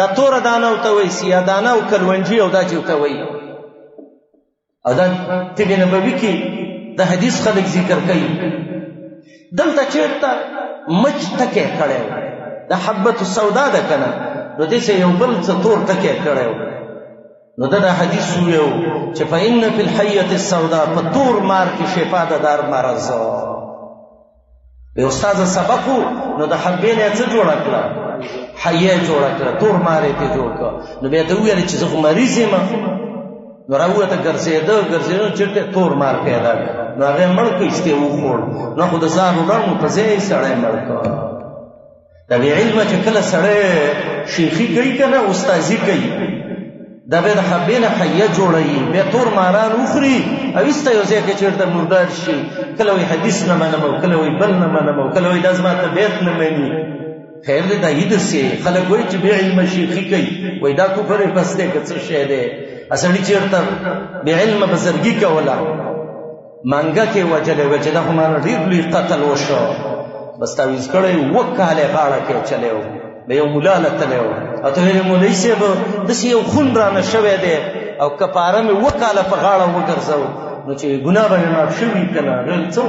دا تور دانه او ته وایي سیا دانه او کلونجی او دا چې ته وایي او دا طب نبوي کې د حدیث خلک ذکر کوي دلته چیرته مچ تکه کړي د حبۃ السودا ده کنه نو دې یو بل څه تور تکه کړي نو دا حدیث یو چې فإن فی الحیة السوداء په تور مار کې شفا ده دار مرض به استاد سبقو نو د حبین څه جوړ کړه حیه جوړ کړه تور مار ته جوړ کړه نو به ته ویل چې زه مریض یم نو راوته ګرځېدو چې تور مار پیدا نو هغه مړ کېسته و خور نو خو د ځان ورنو په ځای سره مړ کړه دا وی علم چې کله سره شیخی کوي کنه استادی کوي دا به د حبینه حیه جوړوي به تور ماران اخري او ایسته یو ځای کې چیرته مردار شي کله وی حدیث نه منم او کله وی بل نه منم او کله وی د ازما ته بیت نه مني خیر دې دا هیڅ سي خلک وایي چې به علم شیخی کوي وای دا کو پرې پسته کې څه شه ده اصلي چیرته به علم بزرګي کولا مانګه کې وجلې وجه دا هم ډیر لوی قتل وشو بس تاویز کړي وکاله غاړه کې چلےو به یو مولا لتلو او ته یې مولوی صاحب د یو خون را نشوي دی او کفاره مې وکاله په غاړه وګرځاو نو چې ګناه باندې معاف شوی کنه رل څو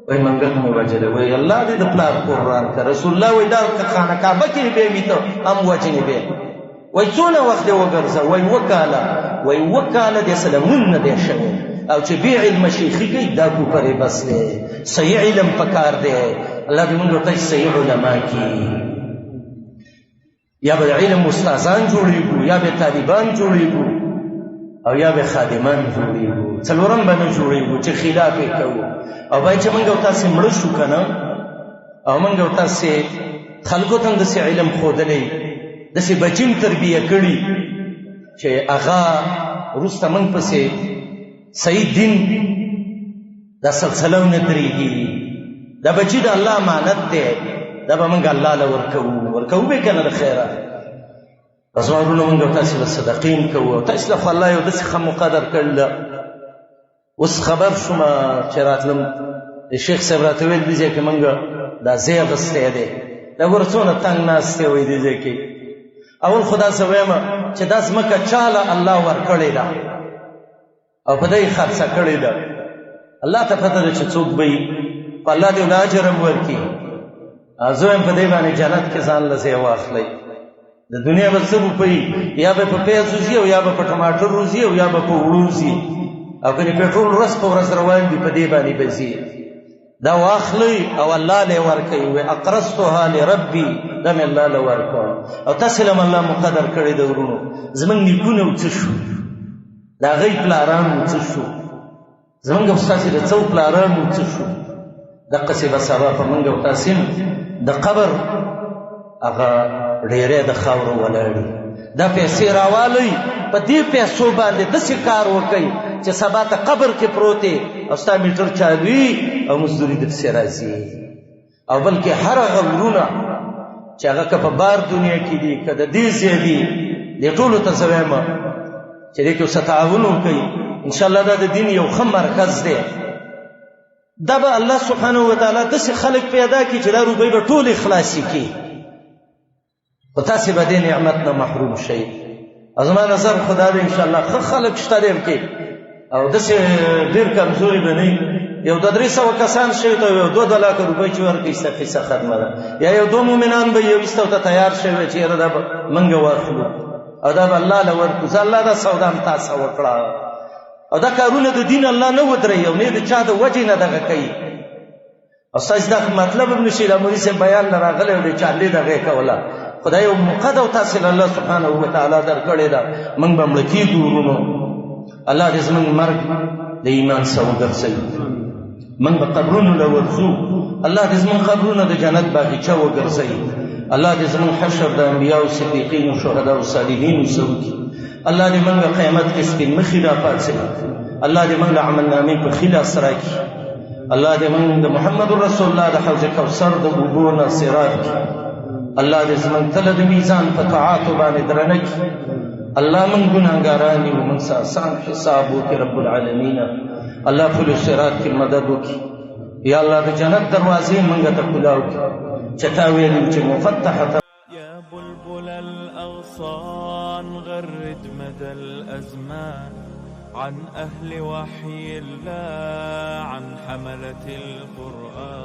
وای منګل مې وجلې وای الله دې د پلار قرآن کا رسول الله وای دا خانه کعبه کې به میته ام وجنې به وای څونه وخت وګرځاو وای وکاله دې سلامون نه دی شوی او چې بی علم شیخی کوي دا کو پرې بس دی صحیح علم پکار دی الله دې موږ ته صحیح علما کی یا به علم استادان جوړیږي یا به طالبان جوړیږي او یا به خادمان جوړیږي څلورم باندې جوړیږي چې خلاف کوي او باید چې موږ تاسو مړ شو کنه او موږ تاسو خلکو ته د علم خودلې د سي بچیم تربیه کړي چې اغا روسته موږ پسې صحیح دین دا سلسله نه درېږي دا بچی د الله امانت دی دا به موږ الله له ورکو به کنه د خیره ازوارونه موږ تاسو له صدقین کوو تاسو له الله یو د څه مقدر کړل اوس خبر شوم چې راتلم شیخ صاحب راته ویل دي چې موږ دا زی غسته دی دا ورڅونه تنگ ناشته وې دي چې اول خدا سویم چې داس مکه چاله الله ور کړی دا او په دې خرڅه کړی دا الله ته پته ده چې څوک به الله دې اجر ورکړي ازویم په دې باندې جنت کې ځان لسه واخلې د دنیا په څه په یا به په پیازو زی او یا به په ټماټر روزي او یا به په وړوزي او کني پټرول رس په ورځ روان دي په دې باندې بزي دا واخلې او الله له ورکوي و اقرضتها لربي دم الله له ورکو او تسلم الله مقدر کړی د ورونو زمنګ نیکونه وڅ شو دا غي پلاران وڅ شو زمنګ استاد دې څو پلاران وڅ شو د قصبه سبا په منګ او تاسیم د قبر هغه ډیره د خاور ولاړی دا پیسې راوالي په دې پیسو باندې د کار وکي چې سبا ته قبر کې پروتي او ستا میټر چالوي او مزدوري د څه راځي او بلکې هر غوړونه چې هغه په بار دنیا کې دي کده دې زیدي د ټولو ته زویمه چې دې کې ستعاون وکي ان شاء الله دا د دین یو خم مرکز دی دا به الله سبحانه و تعالی د خلق پیدا کی چې دا روبې به ټول اخلاصي کی خو تاسې به دې نعمت نه محروم شئ. زما نظر خدا دې انشاءالله ښه خلک شته دې کې او داسې ډېر کمزوري به نه یو 200 کسان شوي ته یو 2 لکه روپۍ چې ورکړي ستا قصه ختمه ده. یا یو 2 مؤمنان به یو ایستو ته تیار شوي چې یاره دا به موږ واخلو او دا به الله له ورکړو. زه الله دا سودا م تاسې وکړه او دا کارونه د دین الله نه ودروي او نه د چا د وجې نه دغه کوي. او ستاسې دا مطلب هم نشي دا مولي صاحب بیان نه راغلی او د چارلې دغې کوله خدای یو موقع ده او تاسې له الله سبحانه وتعالی درکړې ده. موږ به مړه کېږو ورونو. الله دې زموږ مرګ د ایمان سره وګرځوي. موږ به قبرونو له ورځو. الله دې زموږ قبرونه د جنت باغچه وګرځوي. الله دې زموږ حشر د انبیاو صدیقینو شهداو صالحینو سره وکړي. الله دې موږ قیامت کې سپین مخې راپاڅوي. الله دې موږ عملنامې په ښي لاس راکړي. الله دې موږ د محمد رسول الله د حوض کوثر د اوبو نه سیراب کړي. الله دې زموږ تله د میزان په طاعاتو باندې درنه کړي. الله موږ ګناهګاران یو موږ سه آسان حساب وکړي رب العالمین. الله پل صراط کې مدد وکړي. یا الله د جنت دروازې موږ ته کولاو کړي چې تا ویلي چې مفتحة يا بلبل الأغصان غرد مدى الأزمان عن أهل وحي الله عن حملة القرآن.